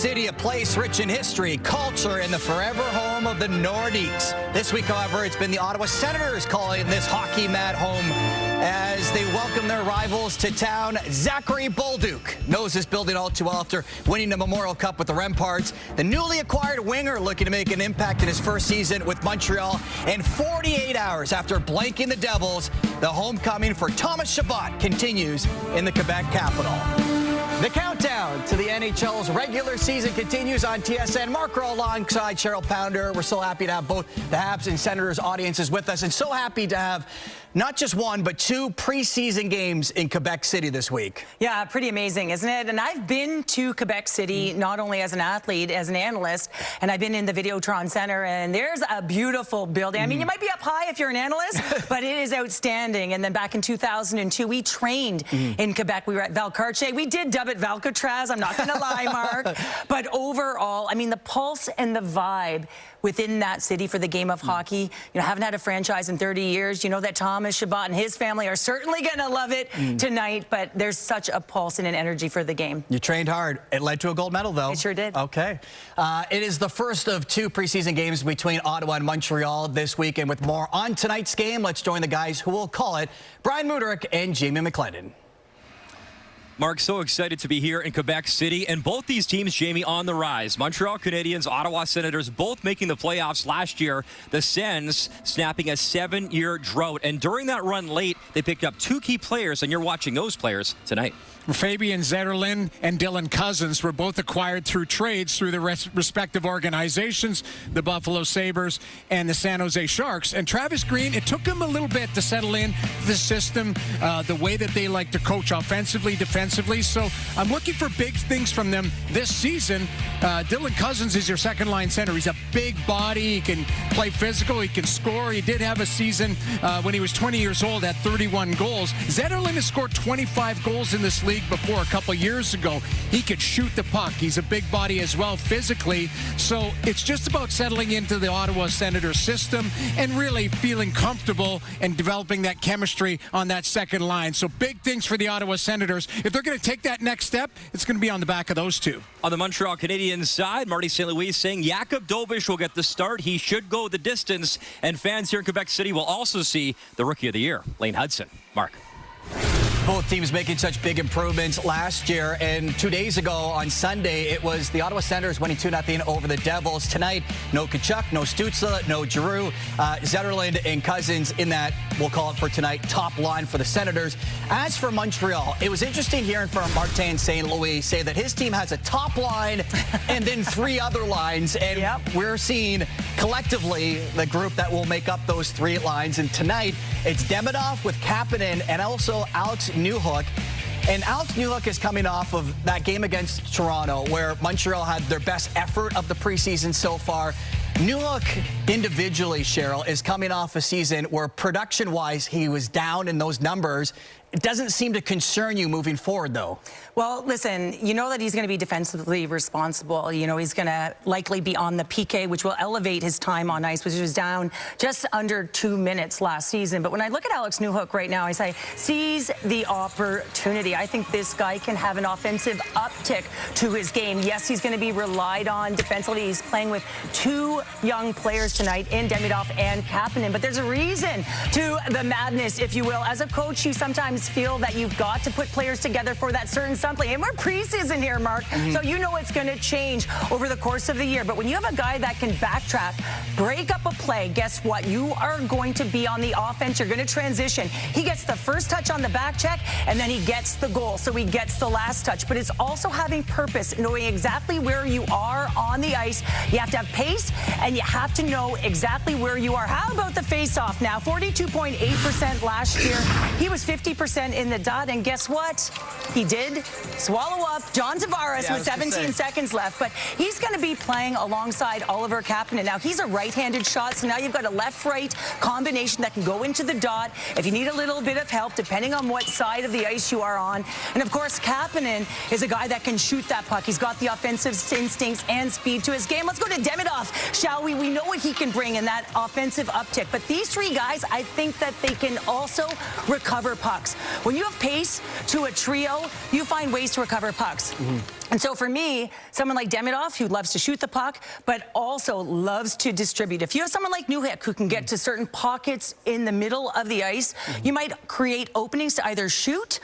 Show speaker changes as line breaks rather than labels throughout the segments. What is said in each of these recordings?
City, a place rich in history, culture, and the forever home of the Nordiques. This week, however, it's been the Ottawa Senators calling this hockey mad home as they welcome their rivals to town. Zachary Bolduc knows this building all too well after winning the Memorial Cup with the Remparts. The newly acquired winger looking to make an impact in his first season with Montreal. And 48 hours after blanking the Devils, the homecoming for Thomas Chabot continues in the Quebec capital. The countdown to the NHL's regular season continues on TSN. Mark Rowe alongside Cheryl Pounder. We're so happy to have both the Habs and Senators audiences with us, and so happy to have not just one, but two preseason games in Quebec City this week.
Yeah, pretty amazing, isn't it? And I've been to Quebec City, not only as an athlete, as an analyst, and I've been in the Videotron Center, and there's a beautiful building. I mean, you might be up high if you're an analyst, but it is outstanding. And then back in 2002, we trained in Quebec. We were at Valcartier. We did dub it Valcatraz, I'm not going to lie, Mark. But overall, I mean, the pulse and the vibe within that city for the game of hockey. You know, haven't had a franchise in 30 years. You know that Thomas Chabot and his family are certainly going to love it tonight, but there's such a pulse and an energy for the game.
You trained hard. It led to a gold medal, though.
It sure did.
Okay. It is the first of two preseason games between Ottawa and Montreal this week, and with more on tonight's game, let's join the guys who will call it, Brian Mudryk and Jamie McLennan.
Mark, so excited to be here in Quebec City, and both these teams, Jamie, on the rise. Montreal Canadiens, Ottawa Senators, both making the playoffs last year. The Sens snapping a 7-year drought, and during that run late, they picked up two key players, and you're watching those players tonight.
Fabian Zetterlund and Dylan Cousins were both acquired through trades through the respective organizations, the Buffalo Sabres and the San Jose Sharks. And Travis Green, it took him a little bit to settle in the system, the way that they like to coach offensively, defensively. So I'm looking for big things from them this season. Dylan Cousins is your second-line center. He's a big body. He can play physical. He can score. He did have a season when he was 20 years old, had 31 goals. Zetterlund has scored 25 goals in this league before a couple years ago. He could shoot the puck. He's a big body as well physically. So it's just about settling into the Ottawa Senators system and really feeling comfortable and developing that chemistry on that second line. So big things for the Ottawa Senators. If they're going to take that next step, it's going to be on the back of those two.
On the Montreal Canadiens side, Marty St. Louis saying Jakub Dobeš will get the start. He should go the distance. And fans here in Quebec City will also see the Rookie of the Year, Lane Hudson. Mark.
Both teams making such big improvements last year, and 2 days ago on Sunday, it was the Ottawa Senators winning 2-0 over the Devils. Tonight, no Tkachuk, no Stützle, no Giroux, Zetterlund and Cousins in that, we'll call it for tonight, top line for the Senators. As for Montreal, it was interesting hearing from Martin St. Louis say that his team has a top line and then three other lines, and we're seeing collectively the group that will make up those three lines. And tonight, it's Demidov with Kapanen and also Alex Newhook. And Alex Newhook is coming off of that game against Toronto where Montreal had their best effort of the preseason so far. Newhook individually, Cheryl, is coming off a season where production-wise he was down in those numbers. It doesn't seem to concern you moving forward, though.
Well, listen, you know that he's going to be defensively responsible. You know, he's going to likely be on the PK, which will elevate his time on ice, which was down just under 2 minutes last season. But when I look at Alex Newhook right now, I say, seize the opportunity. I think this guy can have an offensive uptick to his game. Yes, he's going to be relied on defensively. He's playing with two young players tonight in Demidov and Kapanen. But there's a reason to the madness, if you will. As a coach, you sometimes feel that you've got to put players together for that certain something. And we're preseason here, Mark, so you know it's going to change over the course of the year. But when you have a guy that can backtrack, break up a play, guess what? You are going to be on the offense. You're going to transition. He gets the first touch on the back check, and then he gets the goal. So he gets the last touch. But it's also having purpose, knowing exactly where you are on the ice. You have to have pace, and you have to know exactly where you are. How about the face-off now? 42.8% last year. He was 50% in the dot, and guess what? He did swallow up John Tavares with 17 seconds left, but he's going to be playing alongside Oliver Kapanen. Now, he's a right-handed shot, so now you've got a left-right combination that can go into the dot if you need a little bit of help, depending on what side of the ice you are on. And, of course, Kapanen is a guy that can shoot that puck. He's got the offensive instincts and speed to his game. Let's go to Demidov, shall we? We know what he can bring in that offensive uptick, but these three guys, I think that they can also recover pucks. When you have pace to a trio, you find ways to recover pucks. And so for me, someone like Demidov, who loves to shoot the puck, but also loves to distribute. If you have someone like Newhook who can get to certain pockets in the middle of the ice, you might create openings to either shoot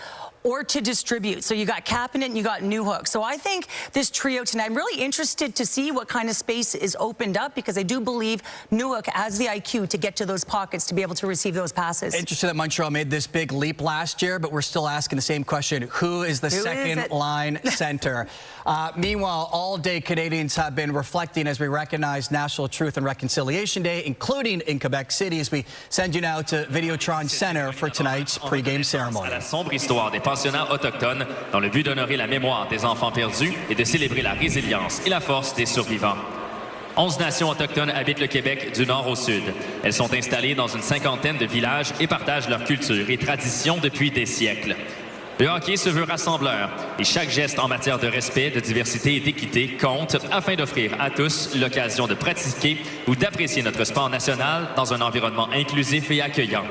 or to distribute. So you got Kapanen and you got Newhook. So I think this trio tonight, I'm really interested to see what kind of space is opened up, because I do believe Newhook has the IQ to get to those pockets to be able to receive those passes.
Interesting that Montreal made this big leap last year, but we're still asking the same question. Who is the second line center? Meanwhile, all day Canadians have been reflecting as we recognize National Truth and Reconciliation Day, including in Quebec City, as we send you now to Videotron Center for tonight's pregame ceremony.
La sombre histoire des pensionnats autochtones dans le but d'honorer la mémoire des enfants perdus et de célébrer la résilience et la force des survivants. 11 nations autochtones habitent le Québec du nord au sud. Elles sont installées dans une cinquantaine de villages et partagent leur culture et traditions depuis des siècles. Le hockey se veut rassembleur et chaque geste en matière de respect, de diversité et d'équité compte afin d'offrir à tous l'occasion de pratiquer ou d'apprécier notre sport national dans un environnement inclusif et accueillant.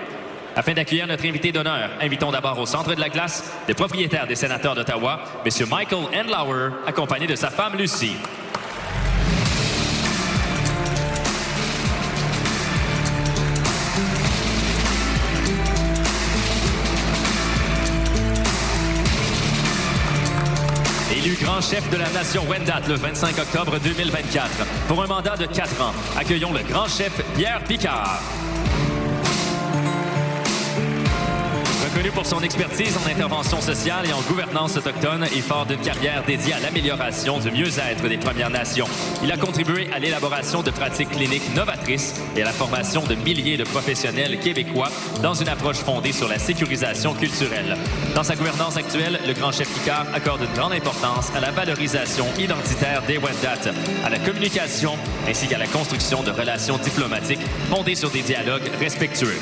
Afin d'accueillir notre invité d'honneur, invitons d'abord au centre de la glace le propriétaire des Sénateurs d'Ottawa, M. Michael Endlauer, accompagné de sa femme Lucie. Élu grand chef de la nation Wendat le 25 octobre 2024 pour un mandat de 4 ans, accueillons le grand chef Pierre Picard. Reconnu pour son expertise en intervention sociale et en gouvernance autochtone et fort d'une carrière dédiée à l'amélioration du mieux-être des Premières Nations. Il a contribué à l'élaboration de pratiques cliniques novatrices et à la formation de milliers de professionnels québécois dans une approche fondée sur la sécurisation culturelle. Dans sa gouvernance actuelle, le grand chef Picard accorde une grande importance à la valorisation identitaire des Wendat, à la communication ainsi qu'à la construction de relations diplomatiques fondées sur des dialogues respectueux.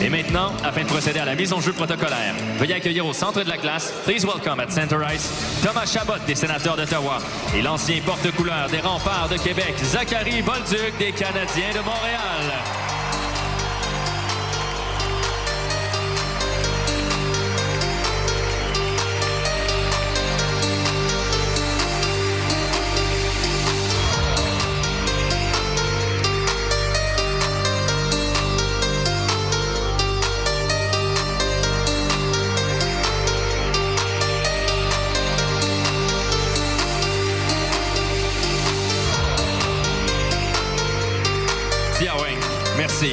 Et maintenant, afin de procéder à la mise en jeu protocolaire, veuillez accueillir au centre de la glace, please welcome at center ice, Thomas Chabot des Sénateurs d'Ottawa et l'ancien porte-couleur des Remparts de Québec, Zachary Bolduc des Canadiens de Montréal. Merci.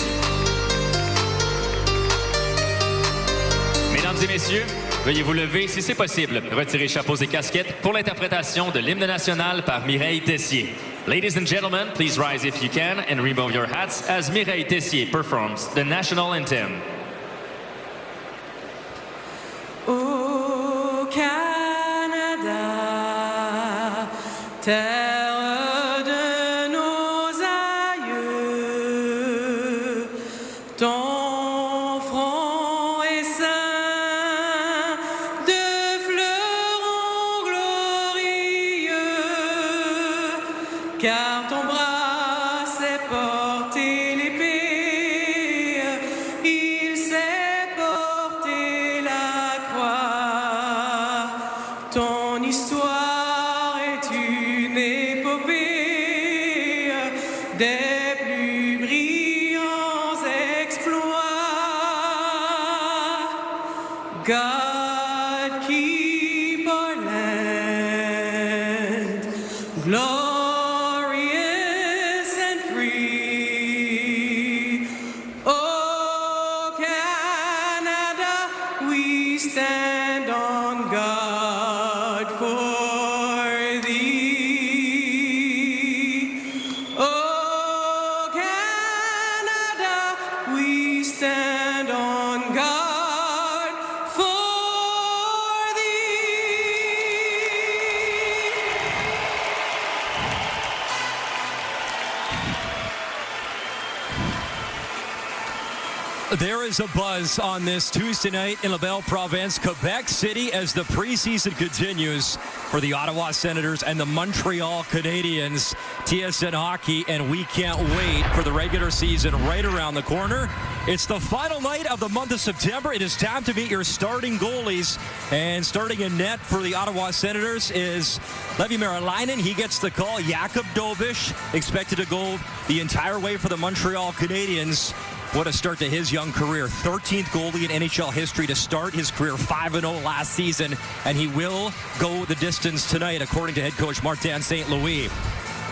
Mesdames et messieurs, veuillez vous lever si c'est possible. Retirez chapeaux et casquettes pour l'interprétation de l'hymne national par Mireille Tessier. Ladies and gentlemen, please rise if you can and remove your hats as Mireille Tessier performs the national anthem.
Au Canada, terre de nos aïeux, ton front est ceint de fleurons glorieux, car ton bras sait porter l'épée, il sait porter la croix. Ton histoire est une épopée des plus brillants exploits. God keep our land glorious and free. Oh Canada, we stand on guard for thee. Oh Canada, we stand on guard for
There is a buzz on this Tuesday night in La Belle Province, Quebec City, as the preseason continues for the Ottawa Senators and the Montreal Canadiens. TSN Hockey, and we can't wait for the regular season right around the corner. It's the final night of the month of September. It is time to meet your starting goalies. And starting in net for the Ottawa Senators is Levi Merilainen. He gets the call. Jakub Dobish expected to go the entire way for the Montreal Canadiens. What a start to his young career. 13th goalie in NHL history to start his career 5-0 last season. And he will go the distance tonight, according to head coach Martin St. Louis.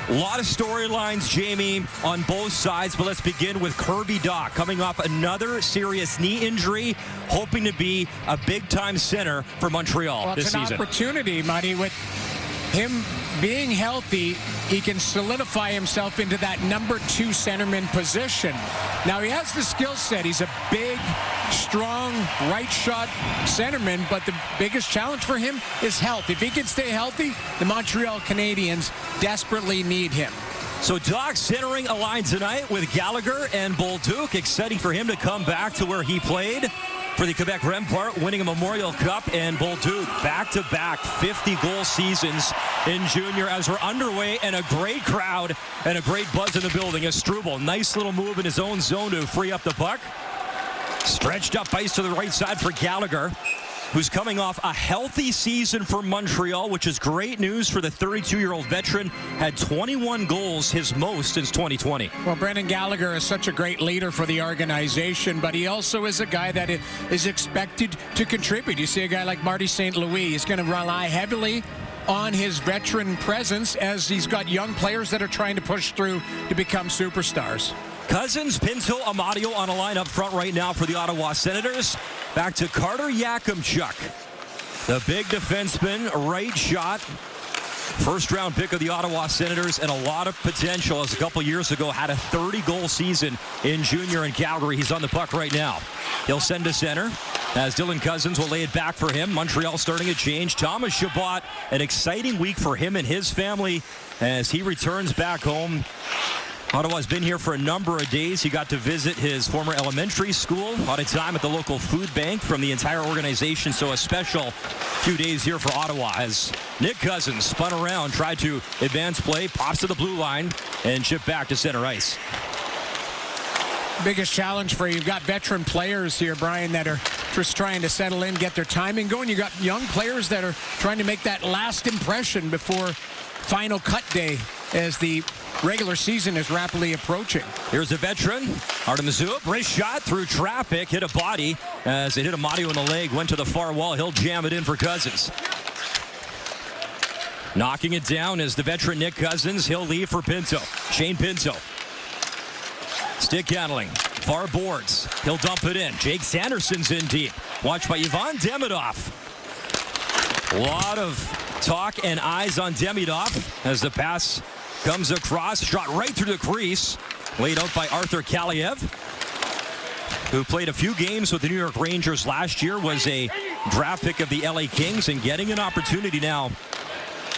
A lot of storylines, Jamie, on both sides, but let's begin with Kirby Dach coming off another serious knee injury, hoping to be a big-time center for Montreal this season.
It's an opportunity, Muddy, with him being healthy. He can solidify himself into that number 2 centerman position. Now, he has the skill set. He's a big, strong, right-shot centerman, but the biggest challenge for him is health. If he can stay healthy, the Montreal Canadiens desperately need him.
So Dach centering a line tonight with Gallagher and Bolduc. Exciting for him to come back to where he played for the Quebec Rempart, winning a Memorial Cup, and Bolduc back-to-back 50-goal seasons in junior as we're underway, and a great crowd and a great buzz in the building as Struble, nice little move in his own zone to free up the puck. Stretched up ice to the right side for Gallagher, who's coming off a healthy season for Montreal, which is great news for the 32-year-old veteran. Had 21 goals, his most since 2020.
Well, Brendan Gallagher is such a great leader for the organization, but he also is a guy that is expected to contribute. You see a guy like Marty St. Louis, he's going to rely heavily on his veteran presence as he's got young players that are trying to push through to become superstars.
Cousins, Pinto, Amadio on a line up front right now for the Ottawa Senators. Back to Carter Yakimchuk, the big defenseman, right shot. First-round pick of the Ottawa Senators, and a lot of potential, as a couple years ago had a 30-goal season in junior in Calgary. He's on the puck right now. He'll send to center as Dylan Cousins will lay it back for him. Montreal starting a change. Thomas Chabot, an exciting week for him and his family as he returns back home. Ottawa's been here for a number of days. He got to visit his former elementary school, a lot of time at the local food bank from the entire organization. So a special few days here for Ottawa as Nick Cousins spun around, tried to advance play, pops to the blue line, and chipped back to center ice.
Biggest challenge for you. You've got veteran players here, Brian, that are just trying to settle in, get their timing going. You got young players that are trying to make that last impression before final cut day as the regular season is rapidly approaching.
Here's a veteran, Artem Zub, wrist shot through traffic, hit a body as it hit Amadio in the leg, went to the far wall. He'll jam it in for Cousins. Knocking it down is the veteran Nick Cousins. He'll leave for Pinto. Shane Pinto. Stick handling, far boards. He'll dump it in. Jake Sanderson's in deep. Watched by Ivan Demidov. A lot of talk and eyes on Demidov as the pass comes across, shot right through the crease, laid out by Arthur Kaliev, who played a few games with the New York Rangers last year, was a draft pick of the LA Kings, and getting an opportunity now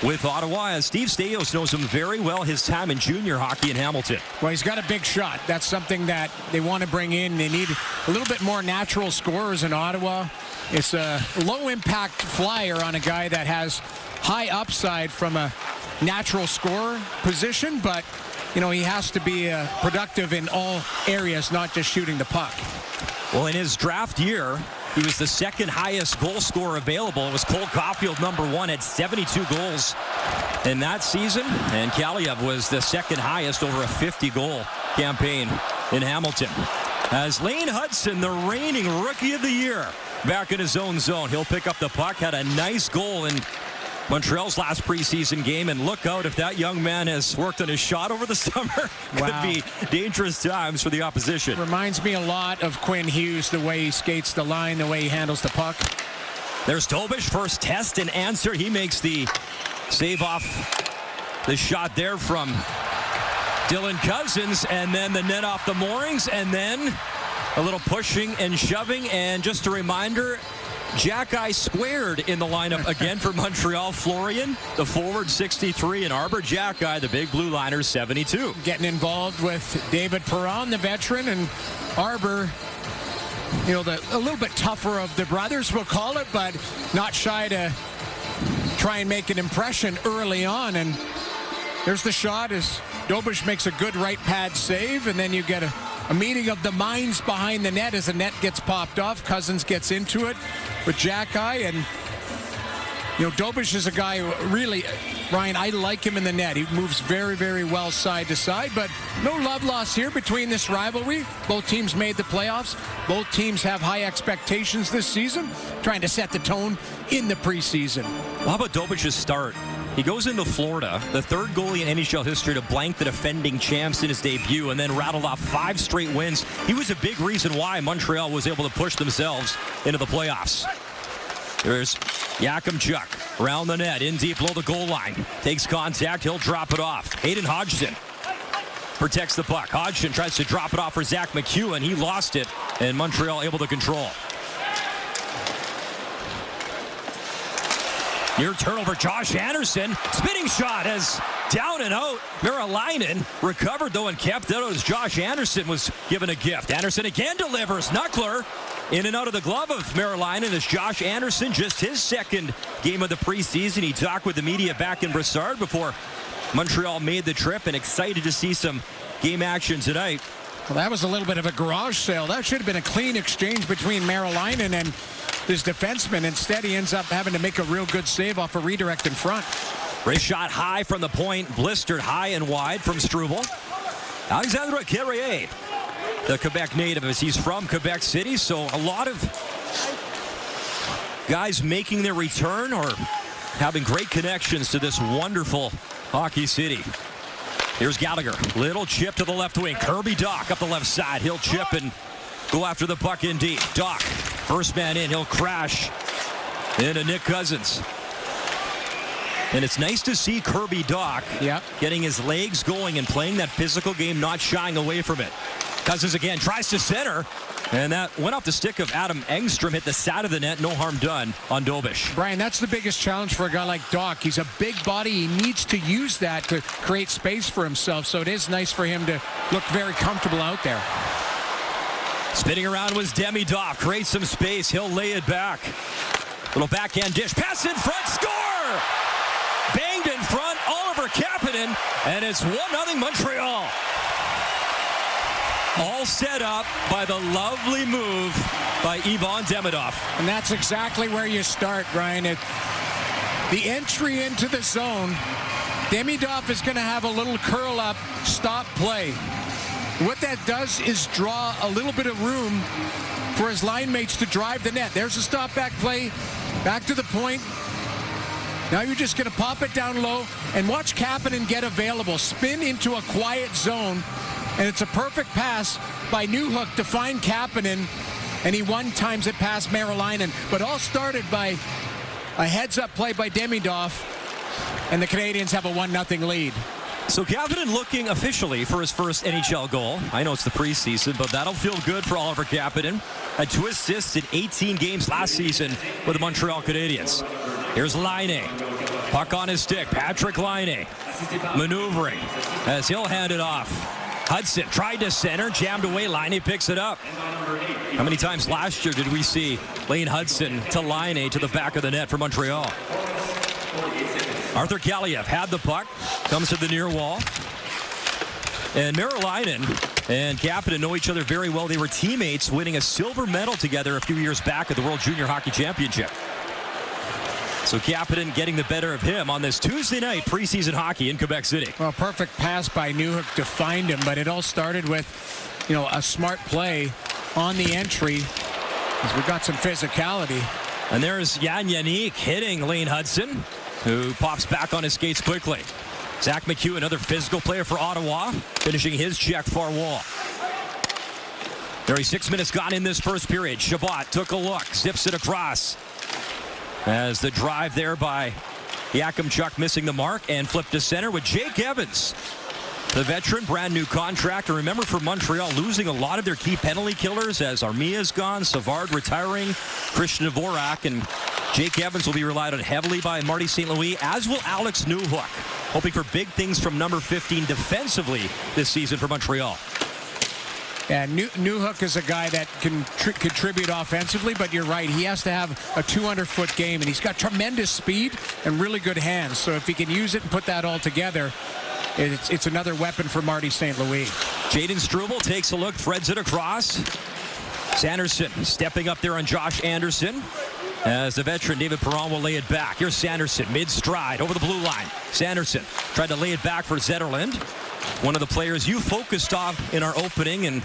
with Ottawa, as Steve Staios knows him very well, his time in junior hockey in Hamilton.
Well, he's got a big shot. That's something that they want to bring in. They need a little bit more natural scorers in Ottawa. It's a low-impact flyer on a guy that has high upside from a natural scorer position, but you know, he has to be productive in all areas, not just shooting the puck.
Well, in his draft year, he was the second highest goal scorer available. It was Cole Caulfield, number 1, at 72 goals in that season, and Kaliev was the second highest over a 50-goal campaign in Hamilton. As Lane Hudson, the reigning rookie of the year, back in his own zone. He'll pick up the puck, had a nice goal in Montreal's last preseason game, and look out if that young man has worked on his shot over the summer. Could be dangerous times for the opposition.
Reminds me a lot of Quinn Hughes, the way he skates the line, the way he handles the puck.
There's Dobish, first test and answer. He makes the save off the shot there from Dylan Cousins, and then the net off the moorings, and then a little pushing and shoving. And just a reminder, Jack-Eye squared in the lineup again for Montreal. Florian, the forward, 63, and Arbor Jack-Eye, the big blue liner, 72.
Getting involved with David Perron, the veteran, and Arbor a little bit tougher of the brothers, we'll call it, but not shy to try and make an impression early on. And there's the shot as Dobish makes a good right pad save, and then you get a meeting of the minds behind the net as the net gets popped off. Cousins gets into it with Jack-Eye, and Dobish is a guy who really, Ryan, I like him in the net. He moves very, very well side to side, but no love lost here between this rivalry. Both teams made the playoffs. Both teams have high expectations this season, trying to set the tone in the preseason.
Well, how about Dobish's start? He goes into Florida, the third goalie in NHL history to blank the defending champs in his debut, and then rattled off 5 straight wins. He was a big reason why Montreal was able to push themselves into the playoffs. There's Yakimchuk around the net, in deep below the goal line. Takes contact, he'll drop it off. Hayden Hodgson protects the puck. Hodgson tries to drop it off for Zach McEwen. He lost it, and Montreal able to control. Near turnover, Josh Anderson. Spinning shot as down and out. Meralainen recovered, though, and kept out as Josh Anderson was given a gift. Anderson again delivers. Knuckler in and out of the glove of Meralainen as Josh Anderson, just his second game of the preseason. He talked with the media back in Brassard before Montreal made the trip, and excited to see some game action tonight.
Well, that was a little bit of a garage sale. That should have been a clean exchange between Meralainen and his defenseman. Instead, he ends up having to make a real good save off a redirect in front.
Wrist shot high from the point, blistered high and wide from Struble. Alexandre Carrier, the Quebec native, as he's from Quebec City, so a lot of guys making their return or having great connections to this wonderful hockey city. Here's Gallagher, little chip to the left wing. Kirby Dach up the left side. He'll chip and go after the puck in deep. Dach, first man in, he'll crash into Nick Cousins. And it's nice to see Kirby Dach getting his legs going and playing that physical game, not shying away from it. Cousins again tries to center, and that went off the stick of Adam Engstrom, hit the side of the net. No harm done on Dobish.
Brian, that's the biggest challenge for a guy like Dach. He's a big body. He needs to use that to create space for himself, so it is nice for him to look very comfortable out there.
Spinning around was Demi Doff. Creates some space. He'll lay it back. Little backhand dish. Pass in front. Score! Banged in front. Oliver Kapanen. And it's 1-0 Montreal. All set up by the lovely move by Ivan Demidov.
And that's exactly where you start, Brian. The entry into the zone, Demidov is going to have a little curl-up stop play. What that does is draw a little bit of room for his line mates to drive the net. There's a stop-back play, back to the point. Now you're just going to pop it down low and watch Kapanen get available. Spin into a quiet zone, and it's a perfect pass by Newhook to find Kapanen, and he one-times it past Meralainen. But all started by a heads-up play by Demidov, and the Canadiens have a 1-0 lead.
So Kapanen looking officially for his first NHL goal. I know it's the preseason, but that'll feel good for Oliver Kapanen. Had 2 assists in 18 games last season with the Montreal Canadiens. Here's Laine. Puck on his stick. Patrick Laine maneuvering as he'll hand it off. Hudson tried to center, jammed away. Laine picks it up. How many times last year did we see Lane Hudson to Laine to the back of the net for Montreal? Arthur Kaliev had the puck, comes to the near wall. And Meralainen and Kapanen know each other very well. They were teammates winning a silver medal together a few years back at the World Junior Hockey Championship. So Kapanen getting the better of him on this Tuesday night preseason hockey in Quebec City.
Well, perfect pass by Newhook to find him, but it all started with, a smart play on the entry as we got some physicality.
And there's Jan Yannick hitting Lane Hudson, who pops back on his skates quickly. Zach McEwen, another physical player for Ottawa, finishing his check far wall. Nearly 6 minutes gone in this first period. Chabot took a look, zips it across. As the drive there by Yakimchuk missing the mark, and flipped to center with Jake Evans. The veteran, brand new contract. And remember, for Montreal, losing a lot of their key penalty killers as Armia's gone, Savard retiring, Christian Dvorak, and Jake Evans will be relied on heavily by Marty St. Louis, as will Alex Newhook, hoping for big things from number 15 defensively this season for Montreal.
Yeah, Newhook is a guy that can contribute offensively, but you're right. He has to have a 200-foot game, and he's got tremendous speed and really good hands. So if he can use it and put that all together, it's another weapon for Marty St. Louis.
Jaden Struble takes a look, threads it across. Sanderson stepping up there on Josh Anderson. As the veteran David Perron will lay it back. Here's Sanderson, mid-stride, over the blue line. Sanderson tried to lay it back for Zetterlund. One of the players you focused on in our opening, and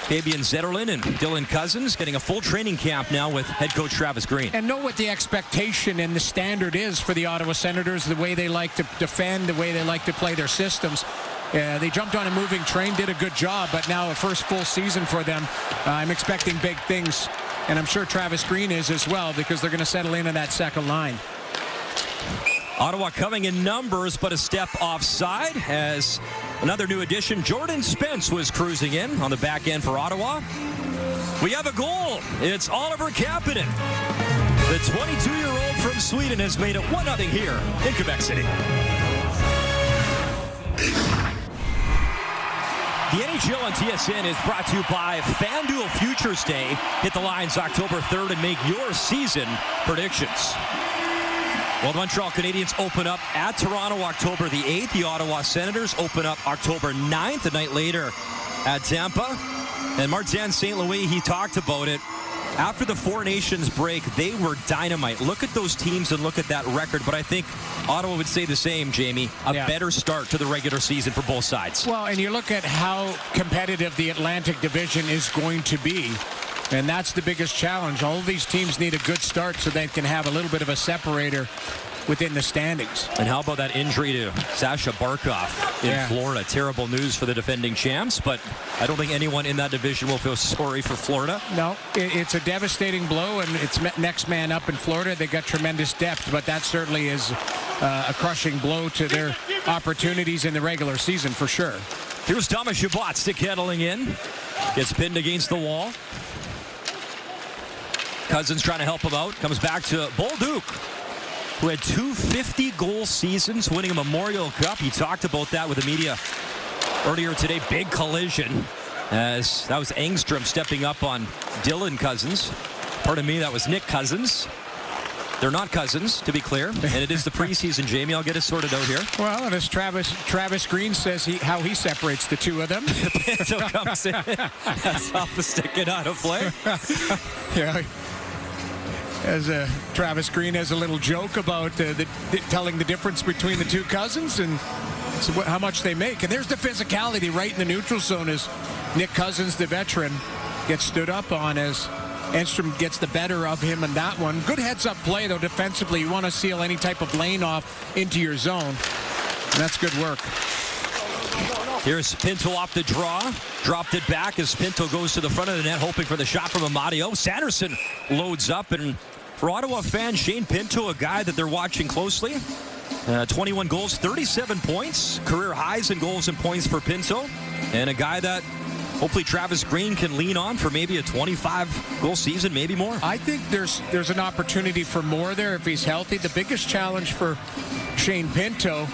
Fabian Zetterlund and Dylan Cousins getting a full training camp now with head coach Travis Green.
And know what the expectation and the standard is for the Ottawa Senators, the way they like to defend, the way they like to play their systems. They jumped on a moving train, did a good job, but now a first full season for them. I'm expecting big things, and I'm sure Travis Green is as well, because they're going to settle in on that second line.
Ottawa coming in numbers, but a step offside as another new addition. Jordan Spence was cruising in on the back end for Ottawa. We have a goal. It's Oliver Kapanen. The 22-year-old from Sweden has made it 1-0 here in Quebec City. The NHL on TSN is brought to you by FanDuel Futures Day. Hit the lines October 3rd and make your season predictions. Well, the Montreal Canadiens open up at Toronto October the 8th. The Ottawa Senators open up October 9th, a night later at Tampa. And Martin St. Louis, he talked about it. After the Four Nations break, they were dynamite. Look at those teams and look at that record. But I think Ottawa would say the same, Jamie. A better start to the regular season for both sides.
Well, and you look at how competitive the Atlantic Division is going to be. And that's the biggest challenge. All of these teams need a good start so they can have a little bit of a separator within the standings.
And how about that injury to Sasha Barkov in Florida? Terrible news for the defending champs, but I don't think anyone in that division will feel sorry for Florida.
No, it's a devastating blow, and it's next man up in Florida. They got tremendous depth, but that certainly is a crushing blow to their opportunities in the regular season for sure.
Here's Thomas Chabot stick-handling in. Gets pinned against the wall. Cousins trying to help him out. Comes back to Bolduc, who had 2 50-goal seasons, winning a Memorial Cup. He talked about that with the media earlier today. Big collision, as that was Engstrom stepping up on Dylan Cousins. Pardon me, that was Nick Cousins. They're not cousins, to be clear, and it is the preseason, Jamie. I'll get it sorted out here.
Well, and as Travis Green says, how he separates the two of them.
Pinto comes in. That's off the stick and out of play.
Yeah. As Travis Green has a little joke about telling the difference between the two cousins and how much they make. And there's the physicality right in the neutral zone as Nick Cousins, the veteran, gets stood up on as Enstrom gets the better of him in that one. Good heads-up play, though, defensively. You want to seal any type of lane off into your zone. And that's good work.
Here's Pinto off the draw. Dropped it back as Pinto goes to the front of the net, hoping for the shot from Amadio. Sanderson loads up, and for Ottawa fans, Shane Pinto, a guy that they're watching closely. 21 goals, 37 points. Career highs in goals and points for Pinto. And a guy that hopefully Travis Green can lean on for maybe a 25-goal season, maybe more.
I think there's an opportunity for more there if he's healthy. The biggest challenge for Shane Pinto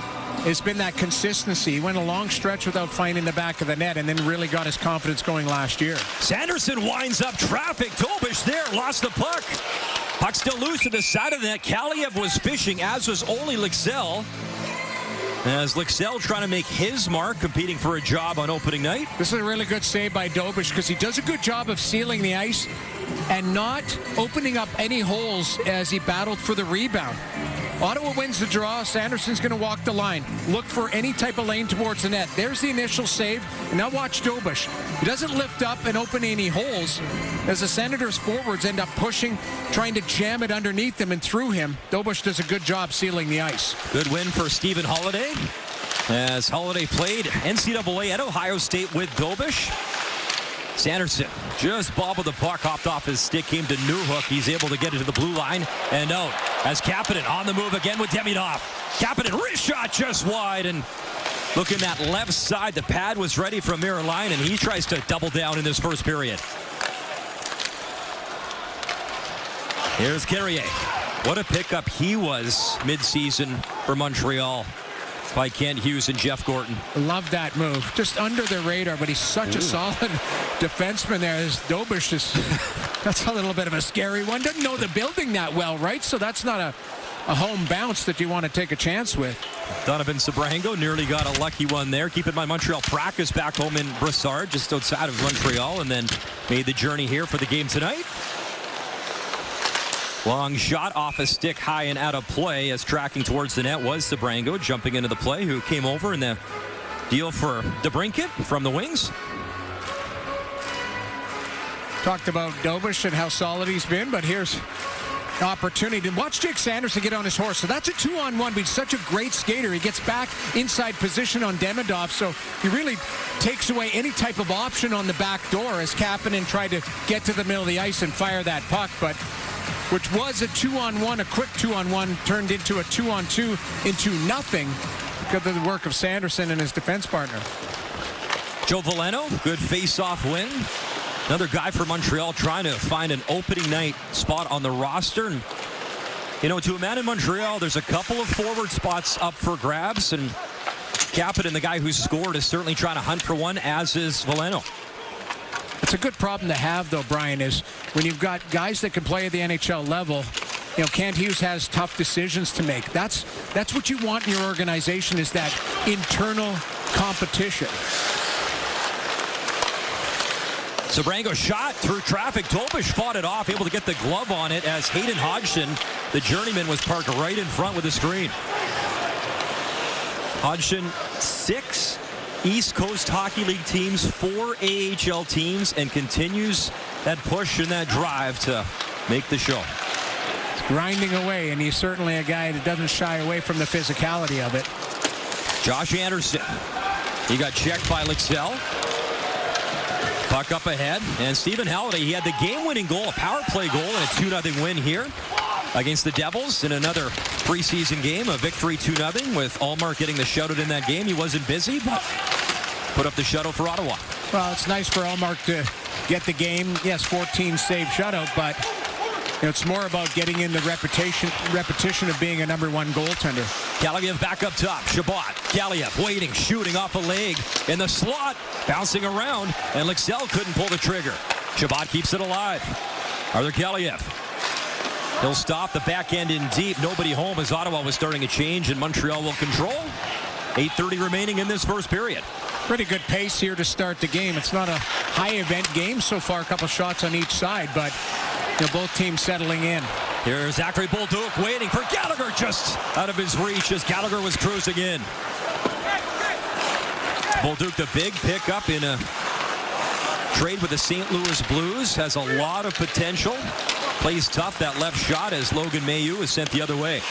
has been that consistency. He went a long stretch without finding the back of the net and then really got his confidence going last year.
Sanderson winds up traffic. Dobish there, lost the puck. Puck still loose to the side of the net. Kaliev was fishing, as was only Lixell. As Lixell trying to make his mark, competing for a job on opening night.
This is a really good save by Dobish because he does a good job of sealing the ice and not opening up any holes as he battled for the rebound. Ottawa wins the draw. Sanderson's going to walk the line. Look for any type of lane towards the net. There's the initial save. And now watch Dobish. He doesn't lift up and open any holes as the Senators forwards end up pushing, trying to jam it underneath him and through him. Dobish does a good job sealing the ice.
Good win for Stephen Holiday, as Holiday played NCAA at Ohio State with Dobish. Sanderson just bobbled the puck, hopped off his stick, came to Newhook. He's able to get it to the blue line and out as Kapanen on the move again with Demidov. Kapanen, wrist shot just wide, and looking that left side, the pad was ready for Amir Line, and he tries to double down in this first period. Here's Carrier. What a pickup he was mid-season for Montreal. by Kent Hughes and Jeff Gorton.
Love that move. Just under the radar, but he's such a solid defenseman there. As Dobish is, that's a little bit of a scary one. Doesn't know the building that well, right? So that's not a home bounce that you want to take a chance with.
Donovan Sabrango nearly got a lucky one there. Keep in mind, Montreal practiced back home in Brossard, just outside of Montreal, and then made the journey here for the game tonight. Long shot off a stick, high and out of play, as tracking towards the net was Sabrango, jumping into the play, who came over in the deal for DeBrincat from the wings.
Talked about Dobish and how solid he's been, but here's an opportunity to watch Jake Sanderson get on his horse. So that's a 2-on-1, but he's such a great skater. He gets back inside position on Demidov, so he really takes away any type of option on the back door as Kapanen tried to get to the middle of the ice and fire that puck, but which was a 2-on-1, a quick 2-on-1, turned into a 2-on-2 into nothing because of the work of Sanderson and his defense partner.
Joe Veleno, good face-off win. Another guy for Montreal trying to find an opening night spot on the roster. And, you know, to a man in Montreal, there's a couple of forward spots up for grabs, and Kapanen, the guy who scored, is certainly trying to hunt for one, as is Veleno.
It's a good problem to have, though, Brian, is when you've got guys that can play at the NHL level. You know, Kent Hughes has tough decisions to make. That's what you want in your organization, is that internal competition.
Sabrango shot through traffic. Dobish fought it off, able to get the glove on it, as Hayden Hodgson, the journeyman, was parked right in front with the screen. Hodgson, 6 East Coast Hockey League teams, 4 AHL teams, and continues that push and that drive to make the show.
He's grinding away, and he's certainly a guy that doesn't shy away from the physicality of it.
Josh Anderson, he got checked by Lixell. Puck up ahead, and Stephen Halliday, he had the game-winning goal, a power play goal, and a 2-0 win here against the Devils in another preseason game, a victory 2-0 with Allmark getting the shutout in that game. He wasn't busy, but put up the shutout for Ottawa.
Well, it's nice for Allmark to get the game. Yes, 14 save shutout, but you know, it's more about getting in the repetition of being a #1 goaltender.
Galiev back up top. Shabbat. Galiev waiting, shooting off a leg in the slot, bouncing around, and Lixell couldn't pull the trigger. Shabbat keeps it alive. Arthur Galiev. He'll stop the back end in deep. Nobody home as Ottawa was starting a change, and Montreal will control. 8:30 remaining in this first period.
Pretty good pace here to start the game. It's not a high-event game so far, a couple shots on each side, but you know, both teams settling in.
Here's Zachary Bolduc waiting for Gallagher, just out of his reach as Gallagher was cruising in. Bolduc, the big pickup in a trade with the St. Louis Blues, has a lot of potential. Plays tough, that left shot, as Logan Mailloux is sent the other way.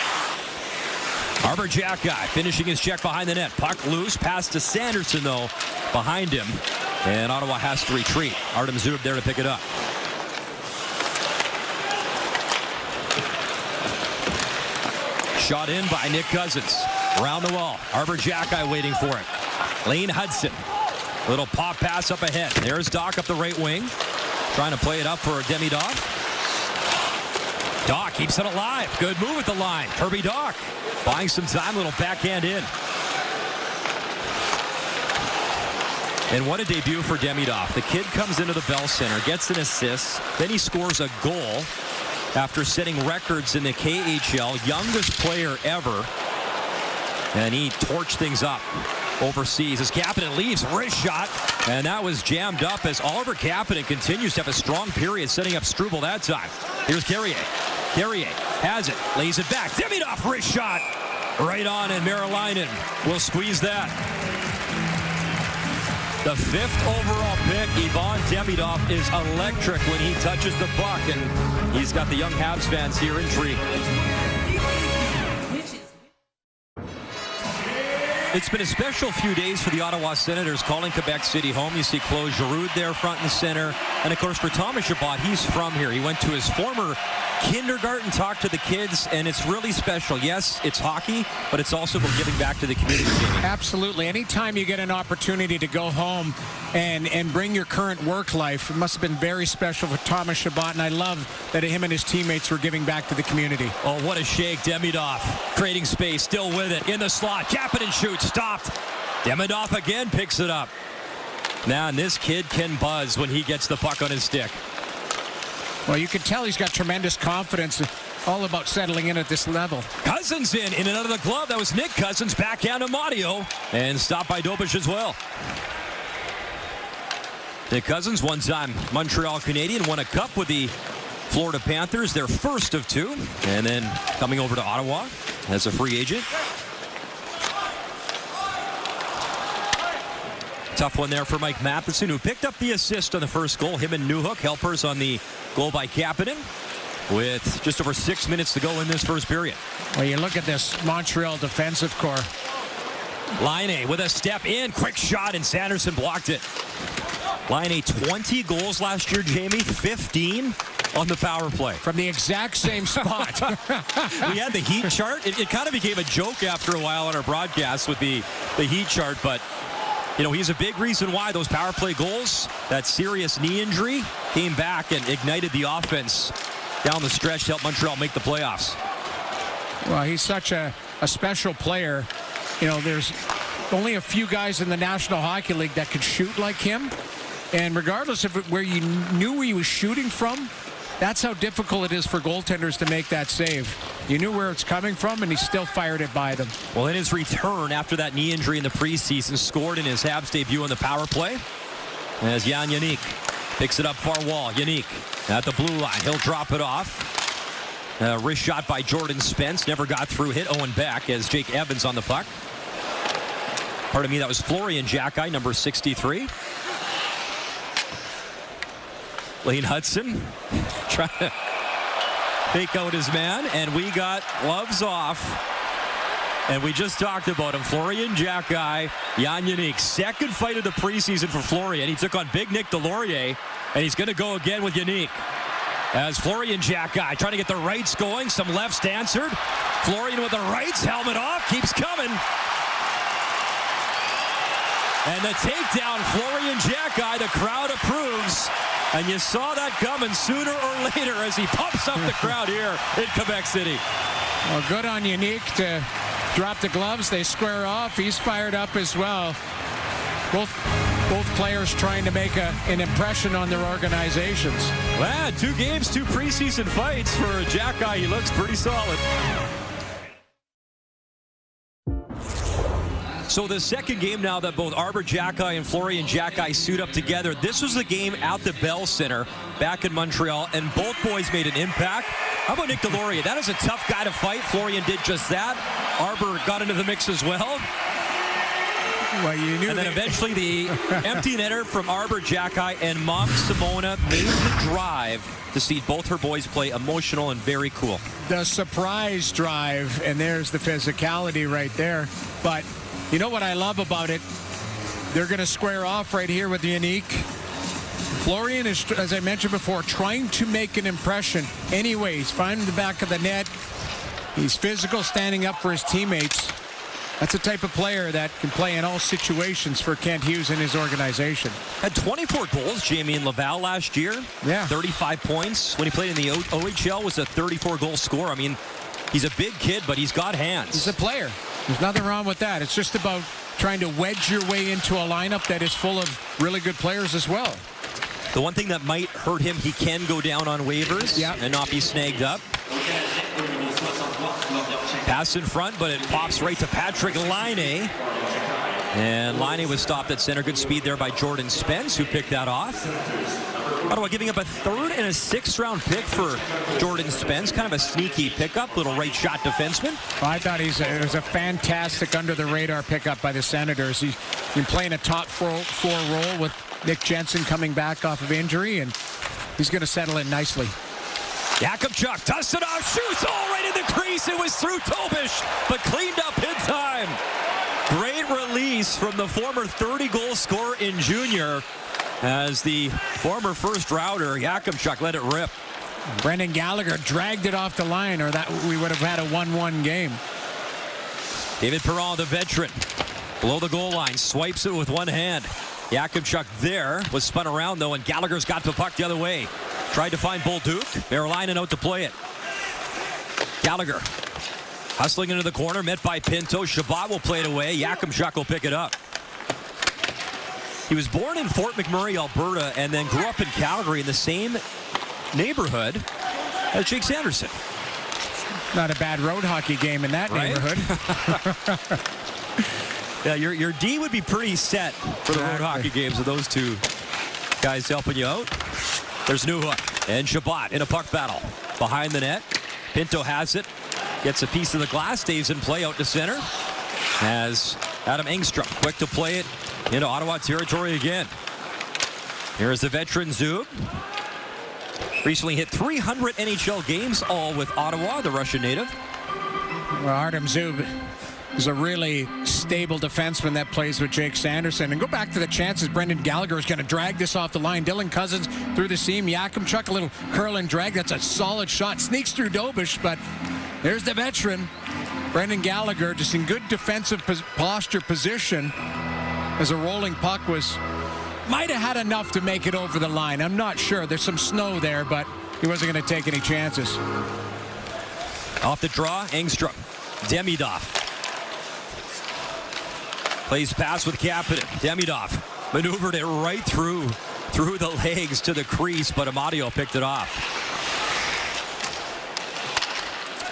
Arbor Jack guy finishing his check behind the net. Puck loose, pass to Sanderson, though, behind him. And Ottawa has to retreat. Artem Zub there to pick it up. Shot in by Nick Cousins. Around the wall. Arbor Jack guy waiting for it. Lane Hudson. Little pop pass up ahead. There's Doc up the right wing. Trying to play it up for Demidov. Doc keeps it alive. Good move at the line. Kirby Doc buying some time. Little backhand in. And what a debut for Demidov. The kid comes into the Bell Center, gets an assist, then he scores a goal after setting records in the KHL, youngest player ever. And he torched things up overseas as Kapanen leaves. Wrist shot, and that was jammed up as Oliver Kapanen continues to have a strong period, setting up Struble that time. Here's Carrier. Carrier has it, lays it back. Demidov, wrist shot. Right on, and Marilainen will squeeze that. The 5th overall pick, Ivan Demidov, is electric when he touches the puck, and he's got the young Habs fans here intrigued. It's been a special few days for the Ottawa Senators calling Quebec City home. You see Claude Giroux there front and center. And, of course, for Thomas Chabot, he's from here. He went to his former kindergarten, talked to the kids, and it's really special. Yes, it's hockey, but it's also about giving back to the community.
Absolutely. Anytime you get an opportunity to go home and bring your current work life, it must have been very special for Thomas Chabot, and I love that him and his teammates were giving back to the community.
Oh, what a shake. Demidov creating space, still with it, in the slot. Kapanen shoots, stopped. Demidov again picks it up. Man, this kid can buzz when he gets the puck on his stick.
Well, you can tell he's got tremendous confidence, all about settling in at this level.
Cousins in and out of the glove. That was Nick Cousins, backhand to Mario, and stopped by Dobish as well. Nick Cousins, one-time Montreal Canadian, won a cup with the Florida Panthers, their first of 2, and then coming over to Ottawa as a free agent. Tough one there for Mike Matheson, who picked up the assist on the first goal. Him and Newhook, helpers on the goal by Kapanen, with just over 6 minutes to go in this first period.
Well, you look at this Montreal defensive core.
Laine with a step in, quick shot, and Sanderson blocked it. Laine 20 goals last year, Jamie, 15 on the power play.
From the exact same spot.
We had the heat chart. It kind of became a joke after a while on our broadcast with the heat chart, but you know, he's a big reason why those power play goals, that serious knee injury, came back and ignited the offense down the stretch to help Montreal make the playoffs.
Well, he's such a special player. You know, there's only a few guys in the National Hockey League that could shoot like him. And regardless of where you knew where he was shooting from, that's how difficult it is for goaltenders to make that save. You knew where it's coming from, and he still fired it by them. Well,
in his return after that knee injury in the preseason, scored in his Habs debut on the power play. As Jan Yannick picks it up far wall. Yannick at the blue line. He'll drop it off. Wrist shot by Jordan Spence. Never got through. Hit Owen Beck as Jake Evans on the puck. Pardon me, that was Florian Jacki, number 63. Lane Hudson trying to fake out his man, and we got gloves off. And we just talked about him. Florian Jacki, Jan Yannick, second fight of the preseason for Florian. He took on Big Nick Delorier, and he's going to go again with Yannick. As Florian Jacki trying to get the rights going, some lefts answered. Florian with the rights, helmet off, keeps coming. And the takedown, Florian Jacki, the crowd approves. And you saw that coming sooner or later as he pumps up the crowd here in Quebec City.
Well, good on Yannick to drop the gloves. They square off. He's fired up as well. Both players trying to make an impression on their organizations.
Well, 2 games, 2 preseason fights for Jacki. He looks pretty solid. So the second game now that both Arber Xhekaj and Florian Jacki suit up together. This was the game at the Bell Center back in Montreal, and both boys made an impact. How about Nick Delorier? That is a tough guy to fight. Florian did just that. Arber got into the mix as well.
Well, you knew.
And then eventually the empty netter from Arber Xhekaj, and Mom Simona made the drive to see both her boys play. Emotional and very cool.
The surprise drive, and there's the physicality right there. But you know what I love about it? They're going to square off right here with Yannick. Florian is, as I mentioned before, trying to make an impression. Anyway, he's finding the back of the net. He's physical, standing up for his teammates. That's the type of player that can play in all situations for Kent Hughes and his organization.
Had 24 goals, Jamie, in Laval last year.
Yeah.
35 points. When he played in the OHL, was a 34-goal scorer. I mean, he's a big kid, but he's got hands.
He's a player. There's nothing wrong with that. It's just about trying to wedge your way into a lineup that is full of really good players as well.
The one thing that might hurt him, he can go down on waivers and not be snagged up. Pass in front, but it pops right to Patrick Laine. And Laine was stopped at center. Good speed there by Jordan Spence, who picked that off. Ottawa giving up a 3rd and a 6th round pick for Jordan Spence. Kind of a sneaky pickup, little right shot defenseman.
Well, I thought it was a fantastic under-the-radar pickup by the Senators. He's been playing a top four role with Nick Jensen coming back off of injury, and he's going to settle in nicely.
Yakupchuk dusts it off, shoots all right in the crease. It was through Tobish, but cleaned up in time. Great release from the former 30-goal scorer in junior. as the former first rounder, Yakimchuk, let it rip.
Brendan Gallagher dragged it off the line, or that we would have had a 1-1 game.
David Perron, the veteran, below the goal line, swipes it with one hand. Yakimchuk there was spun around, though, and Gallagher's got the puck the other way. Tried to find Bolduc. Merolainen out to play it. Gallagher hustling into the corner, met by Pinto. Chabot will play it away. Yakimchuk will pick it up. He was born in Fort McMurray, Alberta, and then grew up in Calgary in the same neighborhood as Jake Sanderson.
Not a bad road hockey game in that neighborhood.
Yeah, your D would be pretty set for the road hockey games with those two guys helping you out. There's Newhook and Chabot in a puck battle behind the net. Pinto has it, gets a piece of the glass, stays in play out to center. As Adam Engstrom quick to play it into Ottawa territory again. Here's the veteran Zub. Recently hit 300 NHL games, all with Ottawa, the Russian native.
Well, Artem Zub is a really stable defenseman that plays with Jake Sanderson. And go back to the chances. Brendan Gallagher is going to drag this off the line. Dylan Cousins through the seam. Yakimchuk, a little curl and drag. That's a solid shot. Sneaks through Dobish, but there's the veteran. Brendan Gallagher just in good defensive posture position as a rolling puck might have had enough to make it over the line. I'm not sure. There's some snow there, but he wasn't going to take any chances.
Off the draw, Engstrom. Demidov. Plays pass with Kapanen. Demidov maneuvered it right through the legs to the crease, but Amadio picked it off.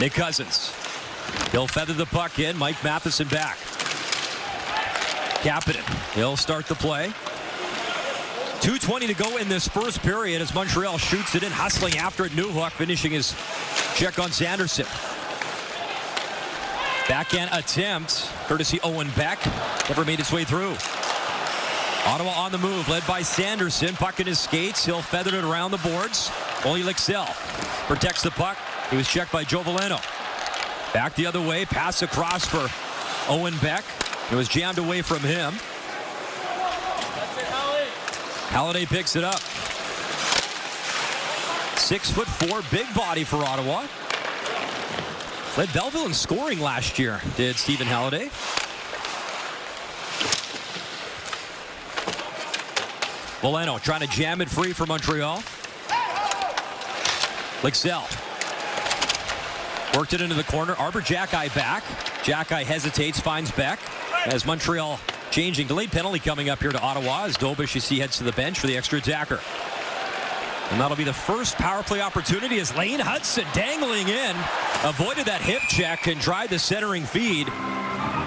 Nick Cousins. He'll feather the puck in. Mike Matheson back. Kapanen. He'll start the play. 2:20 to go in this first period as Montreal shoots it in, hustling after it. Newhook finishing his check on Sanderson. Backhand attempt, courtesy Owen Beck. Never made its way through. Ottawa on the move, led by Sanderson. Puck in his skates. He'll feather it around the boards. Oli Lixell protects the puck. He was checked by Joe Veleno. Back the other way. Pass across for Owen Beck. It was jammed away from him. Halliday picks it up. 6'4", big body for Ottawa. Led Belleville in scoring last year, did Stephen Halliday. Veleno trying to jam it free for Montreal. Lixell worked it into the corner. Arbor Jackeye back. Jackeye hesitates, finds Beck. As Montreal changing. Delayed penalty coming up here to Ottawa as Dobish, you see, heads to the bench for the extra attacker. And that'll be the first power play opportunity as Lane Hudson dangling in. Avoided that hip check and tried the centering feed.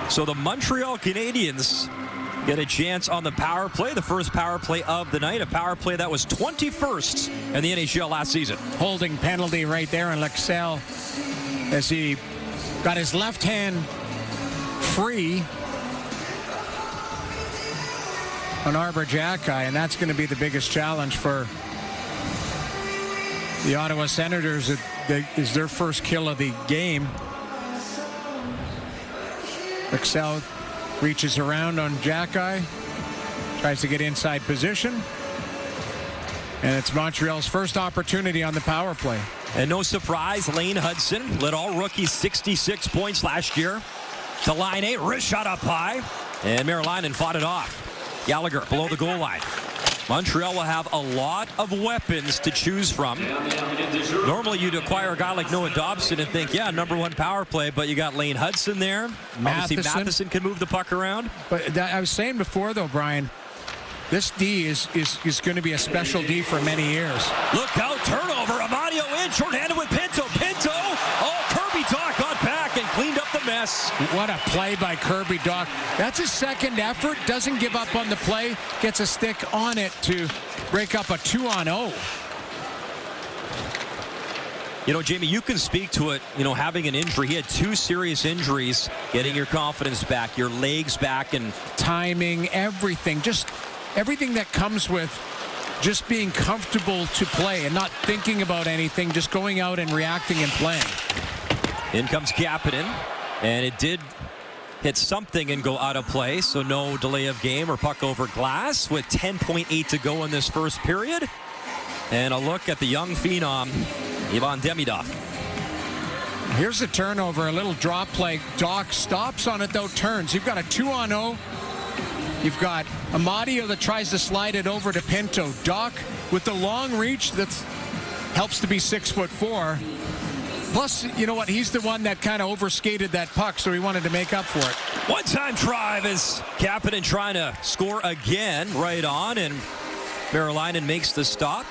So the Montreal Canadiens get a chance on the power play. The first power play of the night. A power play that was 21st in the NHL last season.
Holding penalty right there on Lixell as he got his left hand free on Arbor Jackeye, and that's going to be the biggest challenge for the Ottawa Senators. It is their first kill of the game. Lixell reaches around on Jackeye, tries to get inside position, and it's Montreal's first opportunity on the power play.
And no surprise, Lane Hudson led all rookies 66 points last year. To line 8, wrist shot up high, and Merolainen fought it off. Gallagher below the goal line. Montreal will have a lot of weapons to choose from. Normally you'd acquire a guy like Noah Dobson and think, yeah, #1 power play, but you got Lane Hudson there. Matheson can move the puck around.
But I was saying before, though, Brian, this D is going to be a special D for many years.
Look out, turnover. Amadio in, shorthanded with Pinto. Oh, Kirby Dach got back and cleaned up the mess.
What a play by Kirby Dach. That's his second effort. Doesn't give up on the play. Gets a stick on it to break up a 2-on-0.
You know, Jamie, you can speak to it, you know, having an injury. He had 2 serious injuries, getting your confidence back, your legs back, and
timing, everything. Just everything that comes with just being comfortable to play and not thinking about anything, just going out and reacting and playing.
In comes Kapanen, and it did hit something and go out of play, so no delay of game or puck over glass with 10.8 to go in this first period. And a look at the young phenom, Ivan Demidov.
Here's the turnover, a little drop play. Doc stops on it, though, turns. You've got a 2-on-0. You've got Amadio that tries to slide it over to Pinto. Doc with the long reach that helps to be 6'4". Plus, you know what? He's the one that kind of overskated that puck, so he wanted to make up for it.
One-time drive as Kapanen trying to score again, right on, and Merolainen makes the stop.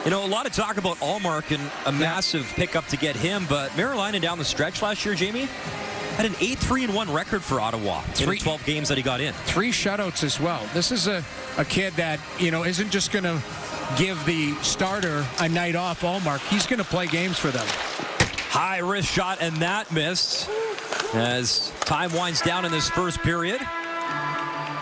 You know, a lot of talk about Allmark and a massive pickup to get him, but Merolainen down the stretch last year, Jamie, had an 8-3-1 record for Ottawa in the 12 games that he got in. 3
shutouts as well. This is a kid that, you know, isn't just going to give the starter a night off, Allmark. He's going to play games for them.
High wrist shot, and that missed as time winds down in this first period.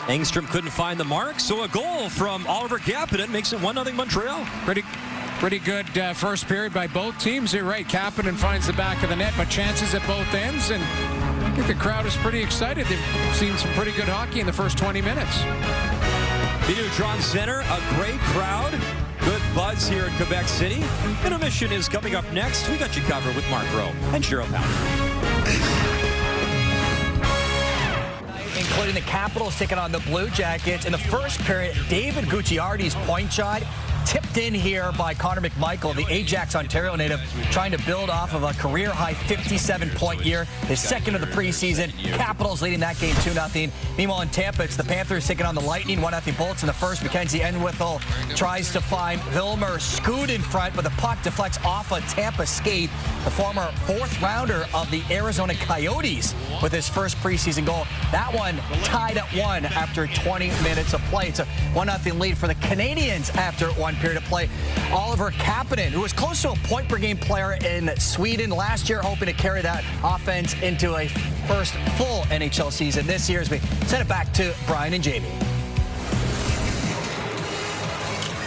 Engstrom couldn't find the mark, so a goal from Oliver Kapanen makes it 1-0 Montreal.
Pretty good first period by both teams. You're right, Kapanen finds the back of the net, but chances at both ends, and I think the crowd is pretty excited. They've seen some pretty good hockey in the first 20 minutes.
Videotron Center, a great crowd. Good buzz here in Quebec City. Intermission is coming up next. We got you covered with Mark Rowe and Cheryl Pounder.
Including the Capitals taking on the Blue Jackets. In the first period, David Gucciardi's point shot tipped in here by Connor McMichael, the Ajax, Ontario native, trying to build off of a career-high 57-point year, his second of the preseason. Capitals leading that game 2-0. Meanwhile, in Tampa, it's the Panthers taking on the Lightning, 1-0 Bolts in the first. Mackenzie Enwithel tries to find Vilmer Scoot in front, but the puck deflects off a Tampa skate. The former fourth-rounder of the Arizona Coyotes with his first preseason goal. That one tied at 1 after 20 minutes of play. It's a 1-0 lead for the Canadiens after one period of play. Oliver Kapanen, who was close to a point-per-game player in Sweden last year, hoping to carry that offense into a first full NHL season this year as we send it back to Brian and Jamie.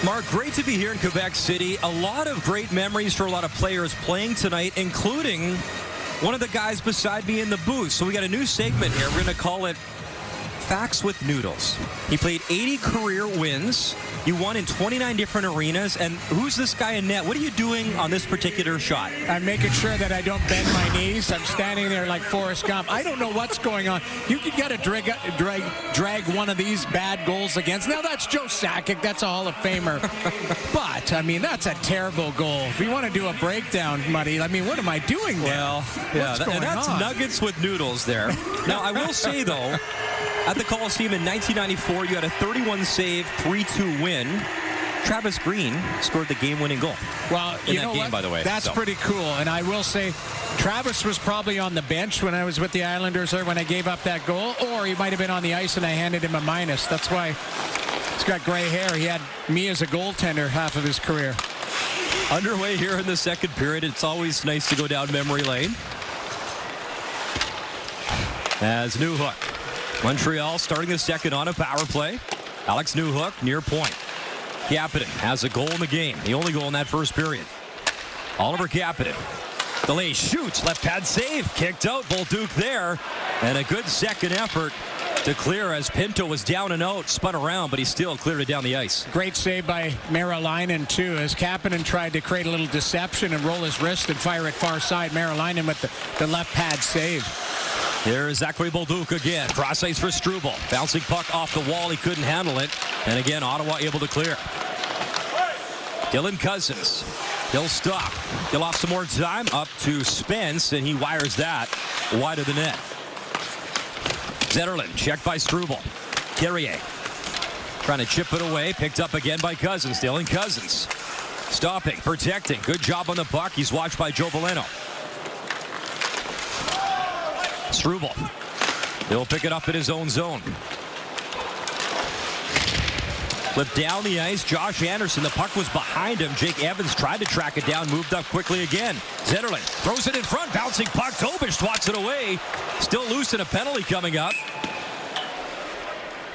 Mark, great to be here in Quebec City. A lot of great memories for a lot of players playing tonight, including one of the guys beside me in the booth. So we got a new segment here. We're going to call it Facts with Noodles. He played 80 career wins. You won in 29 different arenas. And who's this guy in net? What are you doing on this particular shot?
I'm making sure that I don't bend my knees. I'm standing there like Forrest Gump. I don't know what's going on. You got to drag one of these bad goals against. Now, that's Joe Sakic. That's a Hall of Famer. But, I mean, that's a terrible goal. If you want to do a breakdown, Muddy, I mean, what am I doing there?
Well, yeah, and that's on? Nuggets with noodles there. Now, I will say, though, at the Coliseum in 1994, you had a 31-save, 3-2 win. Travis Green scored the game-winning goal.
Well,
in that game, by the way.
That's pretty cool. And I will say, Travis was probably on the bench when I was with the Islanders or when I gave up that goal, or he might have been on the ice and I handed him a minus. That's why he's got gray hair. He had me as a goaltender half of his career.
Underway here in the second period. It's always nice to go down memory lane. As Newhook. Montreal starting the second on a power play. Alex Newhook near point. Kapanen has a goal in the game. The only goal in that first period. Oliver Kapanen. Delay shoots. Left pad save. Kicked out. Bolduc there. And a good second effort to clear as Pinto was down and out. Spun around, but he still cleared it down the ice.
Great save by Merolainen, too, as Kapanen tried to create a little deception and roll his wrist and fire it far side. Merolainen with the left pad save.
There's Zachary Bolduc again. Cross ice for Struble. Bouncing puck off the wall. He couldn't handle it. And again, Ottawa able to clear. Dylan Cousins. He'll stop. He'll off some more time up to Spence, and he wires that wide of the net. Zetterlund checked by Struble. Carrier trying to chip it away. Picked up again by Cousins. Dylan Cousins stopping, protecting. Good job on the puck. He's watched by Joe Veleno. Struble. He'll pick it up in his own zone. Flipped down the ice. Josh Anderson. The puck was behind him. Jake Evans tried to track it down. Moved up quickly again. Zetterlund throws it in front. Bouncing puck. Tobic swats it away. Still loose in a penalty coming up.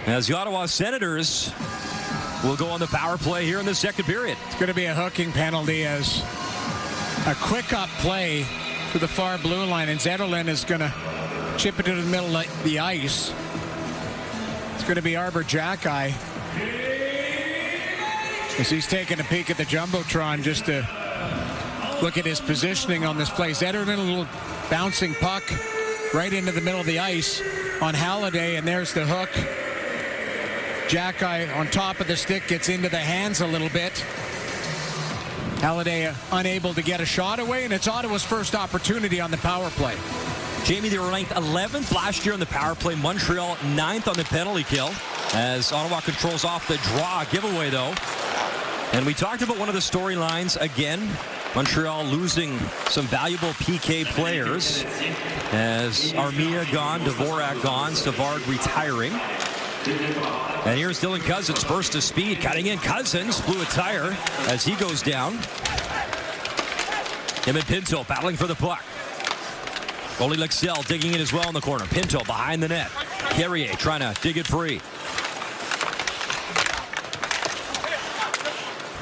As the Ottawa Senators will go on the power play here in the second period.
It's going to be a hooking penalty as a quick up play to the far blue line. And Zetterlund is going to chip it to the middle of the ice. It's going to be Arbor Jackeye, as he's taking a peek at the Jumbotron just to look at his positioning on this play. Zetterlund, a little bouncing puck right into the middle of the ice on Halliday, and there's the hook. Jackeye on top of the stick gets into the hands a little bit. Halliday unable to get a shot away, and it's Ottawa's first opportunity on the power play.
Jamie, they were ranked 11th last year on the power play. Montreal 9th on the penalty kill, as Ottawa controls off the draw giveaway, though. And we talked about one of the storylines again. Montreal losing some valuable PK players, as Armia gone, Dvorak gone, Savard retiring. And here's Dylan Cousins, burst of speed, cutting in. Cousins blew a tire as he goes down. Him and Pinto battling for the puck. Goalie Lexell digging in as well in the corner. Pinto behind the net. Carrier trying to dig it free.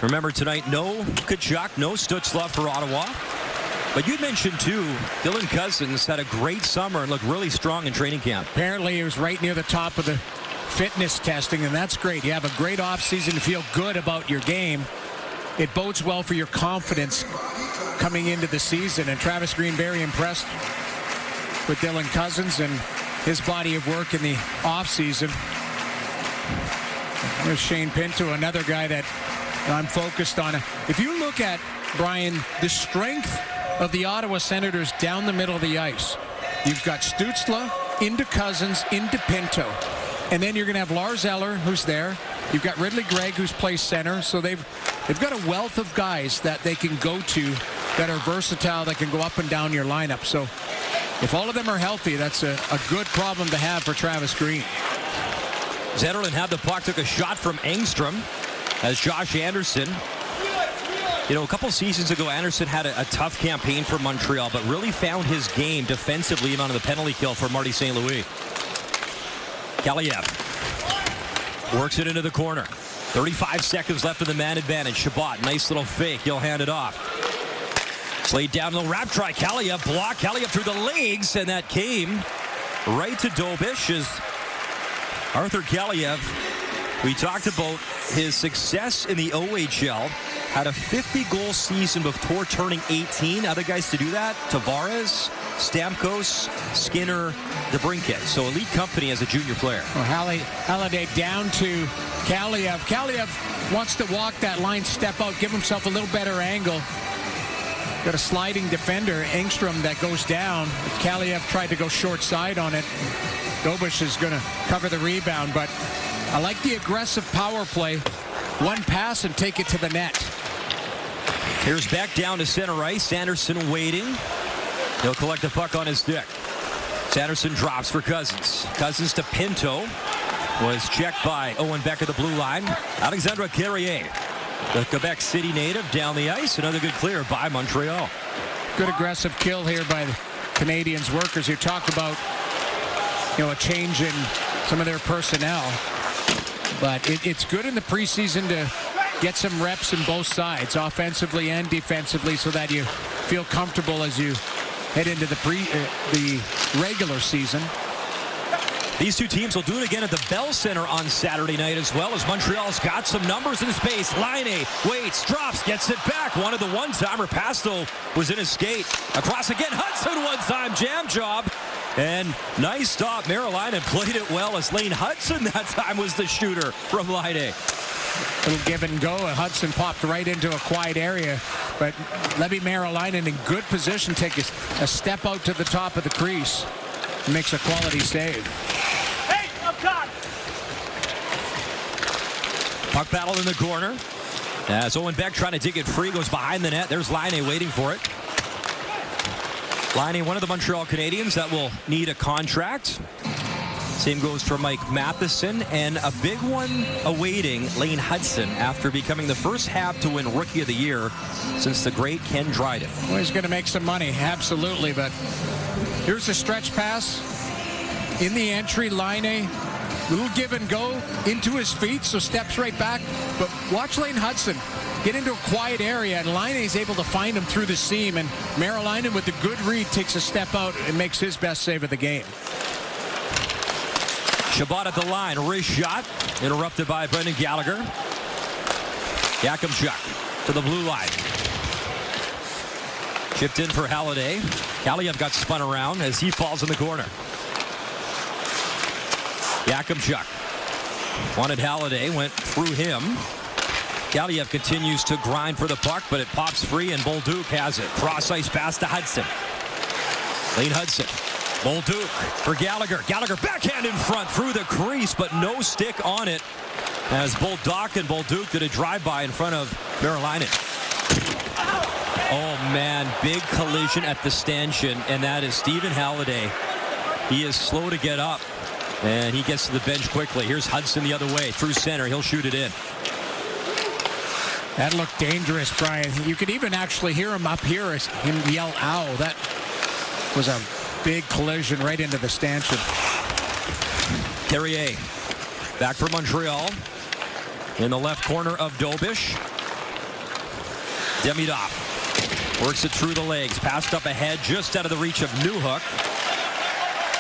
Remember tonight, no Kachuk, no Stützle for Ottawa. But you mentioned too, Dylan Cousins had a great summer and looked really strong in training camp.
Apparently he was right near the top of the fitness testing, and that's great. You have a great offseason to feel good about your game. It bodes well for your confidence coming into the season, and Travis Green very impressed with Dylan Cousins and his body of work in the offseason. There's Shane Pinto, another guy that I'm focused on. If you look at, Brian, the strength of the Ottawa Senators down the middle of the ice, you've got Stützle into Cousins into Pinto, and then you're going to have Lars Eller, who's there. You've got Ridley Gregg, who's plays center. So they've got a wealth of guys that they can go to that are versatile, that can go up and down your lineup. So if all of them are healthy, that's a good problem to have for Travis Green.
Zetterlund had the puck, took a shot from Engstrom, as Josh Anderson. You know, a couple seasons ago, Anderson had a tough campaign for Montreal, but really found his game defensively, even on the penalty kill for Marty St. Louis. Kaliev works it into the corner. 35 seconds left of the man advantage. Shabbat, nice little fake. He'll hand it off. Played down, little wrap try. Kaliev block. Kaliev through the legs, and that came right to Dobish as Arthur Kaliev. We talked about his success in the OHL. Had a 50-goal season before turning 18. Other guys to do that: Tavares, Stamkos, Skinner, DeBrincat. So elite company as a junior player.
Well, Halliday down to Kaliev. Kaliev wants to walk that line, step out, give himself a little better angle. Got a sliding defender, Engstrom, that goes down. If Kaliev tried to go short side on it, Dobish is going to cover the rebound. But I like the aggressive power play. One pass and take it to the net.
Here's back down to center ice. Sanderson waiting. He'll collect the puck on his stick. Sanderson drops for Cousins. Cousins to Pinto. Was checked by Owen Beck at the blue line. Alexandre Carrier, the Quebec City native, down the ice. Another good clear by Montreal.
Good aggressive kill here by the Canadiens workers. You talk about, a change in some of their personnel. But it's good in the preseason to get some reps in both sides, offensively and defensively, so that you feel comfortable as you head into the regular season.
These two teams will do it again at the Bell Center on Saturday night, as well as Montreal's got some numbers in space. Laine waits, drops, gets it back. Wanted the one-timer. Pasto was in his skate. Across again. Hudson one-time jam job. And nice stop. Marilainen played it well, as Lane Hudson that time was the shooter from Laine.
Little give and go. Hudson popped right into a quiet area. But Levi Marilainen in good position, take a step out to the top of the crease. Makes a quality save.
Puck battle in the corner. As Owen Beck trying to dig it free, goes behind the net. There's Laine waiting for it. Laine, one of the Montreal Canadiens that will need a contract. Same goes for Mike Matheson, and a big one awaiting Lane Hudson after becoming the first Hab to win Rookie of the Year since the great Ken Dryden.
Well, he's going to make some money, absolutely, but here's a stretch pass in the entry. Laine, little give and go into his feet, so steps right back. But watch Lane Hudson. get into a quiet area, and Laine is able to find him through the seam, and Merrilainen with the good read takes a step out and makes his best save of the game.
Chabot at the line, wrist shot, interrupted by Brendan Gallagher. Yakimchuk to the blue line. Chipped in for Halliday. Kaliev got spun around as he falls in the corner. Yakimchuk wanted Halliday, went through him. Kaliev continues to grind for the puck, but it pops free, and Bolduc has it. Cross ice pass to Hudson. Lane Hudson. Bolduc for Gallagher. Gallagher backhand in front through the crease, but no stick on it as Bolduc and Bolduc did a drive-by in front of Merrilainen. Oh, man, big collision at the stanchion, and that is Stephen Halliday. He is slow to get up, and he gets to the bench quickly. Here's Hudson the other way through center. He'll shoot it in.
That looked dangerous, Brian. You could even actually hear him up here as him yell, ow. That was a big collision right into the stanchion.
Carrier back for Montreal in the left corner of Dobish. Demidov works it through the legs, passed up ahead, just out of the reach of Newhook.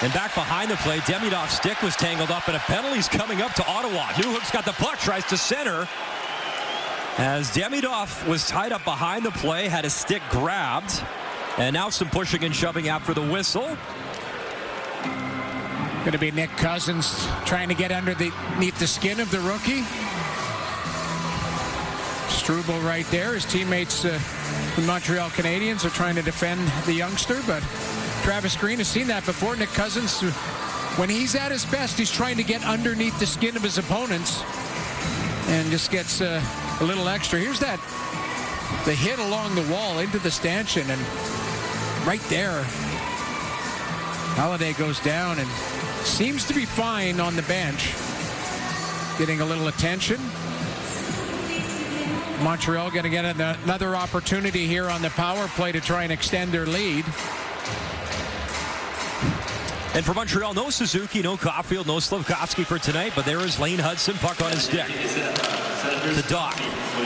And back behind the play, Demidov's stick was tangled up, and a penalty's coming up to Ottawa. Newhook's got the puck, tries to center. As Demidov was tied up behind the play, had his stick grabbed. And now some pushing and shoving after the whistle.
Going to be Nick Cousins trying to get underneath the skin of the rookie. Struble right there. His teammates, the Montreal Canadiens, are trying to defend the youngster, but Travis Green has seen that before. Nick Cousins, when he's at his best, he's trying to get underneath the skin of his opponents and just gets a little extra. Here's the hit along the wall into the stanchion, and right there, Halliday goes down and seems to be fine on the bench, getting a little attention. Montreal going to get another opportunity here on the power play to try and extend their lead.
And for Montreal, no Suzuki, no Caulfield, no Slafkovsky for tonight, but there is Lane Hudson, puck on his stick. To Doc,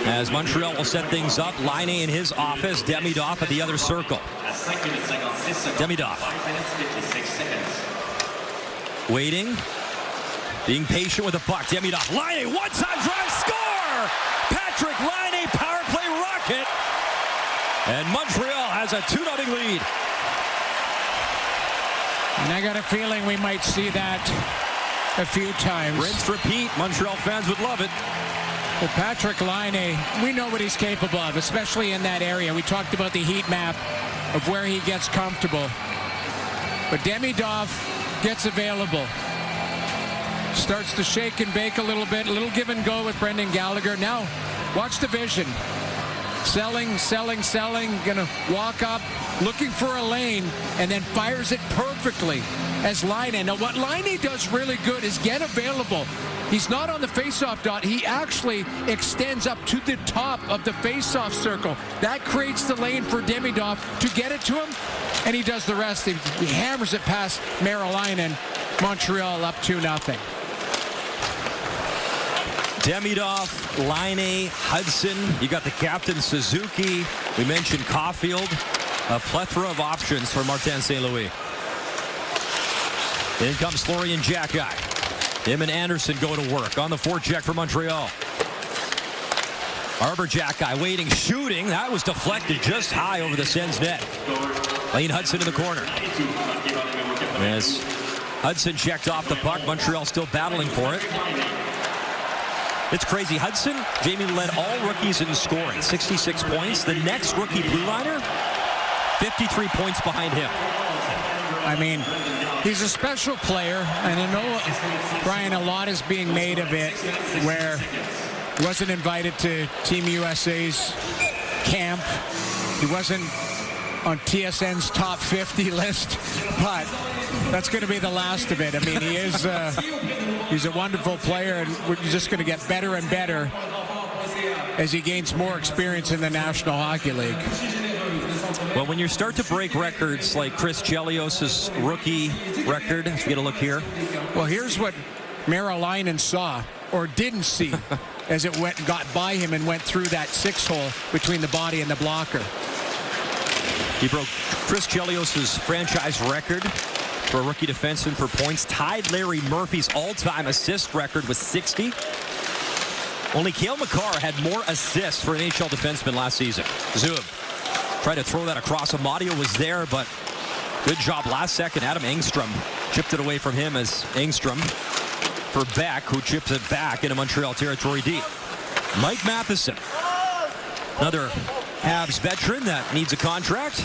as Montreal will set things up. Laine in his office, Demidov at the other circle. Demidov. Waiting, being patient with the puck. Demidov, Laine, one-time drive, score! Patrick Laine, power play rocket. And Montreal has a 2-0 lead.
And I got a feeling we might see that a few times.
Rinse, repeat. Montreal fans would love it.
Well, Patrick Laine, we know what he's capable of, especially in that area. We talked about the heat map of where he gets comfortable. But Demidov gets available. Starts to shake and bake a little bit. A little give and go with Brendan Gallagher. Now, watch the vision. Selling. Gonna walk up, looking for a lane, and then fires it perfectly as Laine. Now, what Laine does really good is get available. He's not on the face-off dot. He actually extends up to the top of the face-off circle. That creates the lane for Demidov to get it to him, and he does the rest. He hammers it past Merrilainen. Montreal up 2-0.
Demidov, Laine, Hudson. You got the captain, Suzuki. We mentioned Caulfield. A plethora of options for Martin St. Louis. In comes Florian Xhekaj. Him and Anderson go to work on the forecheck for Montreal. Arbor Xhekaj waiting, shooting. That was deflected just high over the Sens net. Lane Hudson in the corner. As Hudson checked off the puck, Montreal still battling for it. It's crazy. Hudson, Jamie, led all rookies in scoring, 66 points. The next rookie blue liner, 53 points behind him.
I mean, he's a special player, and I know, Brian, a lot is being made of it, where he wasn't invited to Team USA's camp. He wasn't on TSN's top 50 list, but that's going to be the last of it. I mean, he is he's a wonderful player, and we're just going to get better and better as he gains more experience in the National Hockey League.
Well, when you start to break records like Chris Chelios' rookie record, let's get a look here.
Well, here's what Merrilainen saw or didn't see as it got by him and went through that 6-hole between the body and the blocker.
He broke Chris Chelios' franchise record for a rookie defenseman for points, tied Larry Murphy's all-time assist record with 60. Only Cale Makar had more assists for an NHL defenseman last season. Zub tried to throw that across. Amadio was there, but good job last second. Adam Engstrom chipped it away from him as Engstrom for Beck, who chips it back into Montreal territory deep. Mike Matheson, another Habs veteran that needs a contract.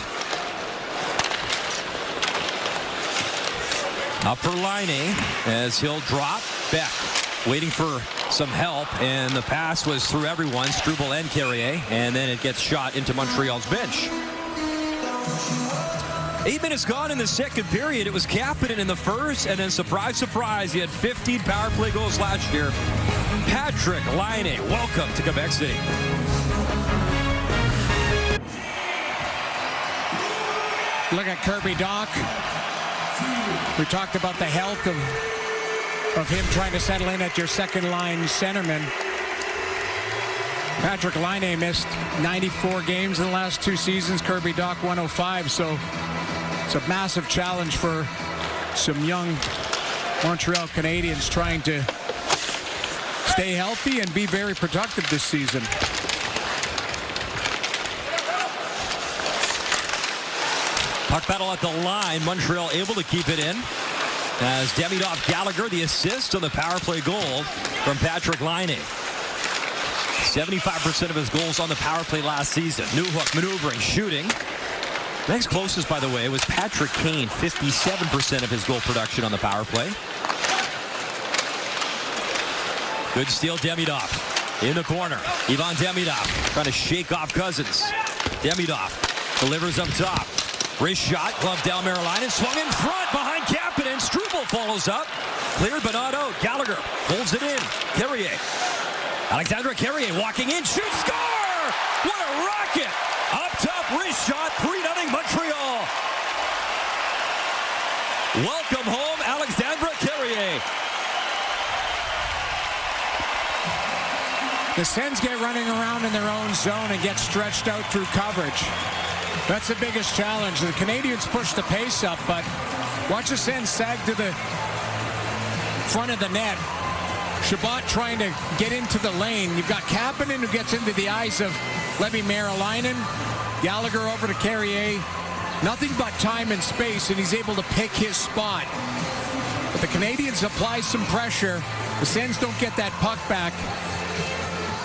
Up for Laine as he'll drop. Beck waiting for some help, and the pass was through everyone, Struble and Carrier, and then it gets shot into Montreal's bench. 8 minutes gone in the second period. It was Kapanen in the first, and then surprise, surprise, he had 15 power play goals last year. Patrick Laine, welcome to Quebec City.
Look at Kirby Dach. We talked about the health of him trying to settle in at your second-line centerman. Patrick Laine missed 94 games in the last 2 seasons. Kirby Dach 105, so it's a massive challenge for some young Montreal Canadiens trying to stay healthy and be very productive this season.
Puck battle at the line. Montreal able to keep it in. As Demidov Gallagher, the assist on the power play goal from Patrick Laine. 75% of his goals on the power play last season. Newhook maneuvering, shooting. Next closest, by the way, was Patrick Kane. 57% of his goal production on the power play. Good steal, Demidov. In the corner, Ivan Demidov trying to shake off Cousins. Demidov delivers up top. Wrist shot, glove down Marilainen, swung in front behind Kapanen. Struble follows up. Cleared but not out. Gallagher holds it in. Carrier. Alexandre Carrier walking in. Shoot, score! What a rocket! Up top, wrist shot. 3-0 Montreal. Welcome home, Alexandre Carrier.
The Sens get running around in their own zone and get stretched out through coverage. That's the biggest challenge. The Canadiens push the pace up, but watch the Sens sag to the front of the net. Chabot trying to get into the lane. You've got Kapanen who gets into the eyes of Levi Marilainen. Gallagher over to Carrier. Nothing but time and space, and he's able to pick his spot. But the Canadiens apply some pressure. The Sens don't get that puck back.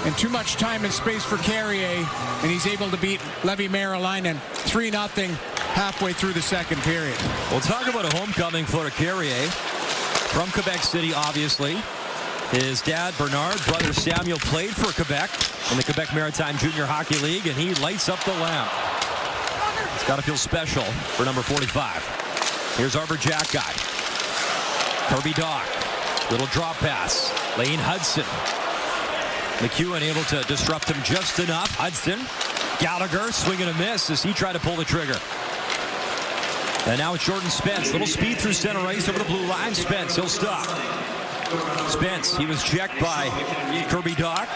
And too much time and space for Carrier, and he's able to beat Levi Marilainen 3-0 halfway through the second period.
We'll talk about a homecoming for Carrier from Quebec City, obviously. His dad, Bernard, brother Samuel played for Quebec in the Quebec Maritime Junior Hockey League, and he lights up the lamp. It's got to feel special for number 45. Here's Arbor Jack guy. Kirby Dach. Little drop pass. Lane Hudson. McEwen able to disrupt him just enough. Hudson, Gallagher, swing and a miss as he tried to pull the trigger. And now it's Jordan Spence. Little speed through center ice over the blue line. Spence, he'll stop. Spence, he was checked by Kirby Dach.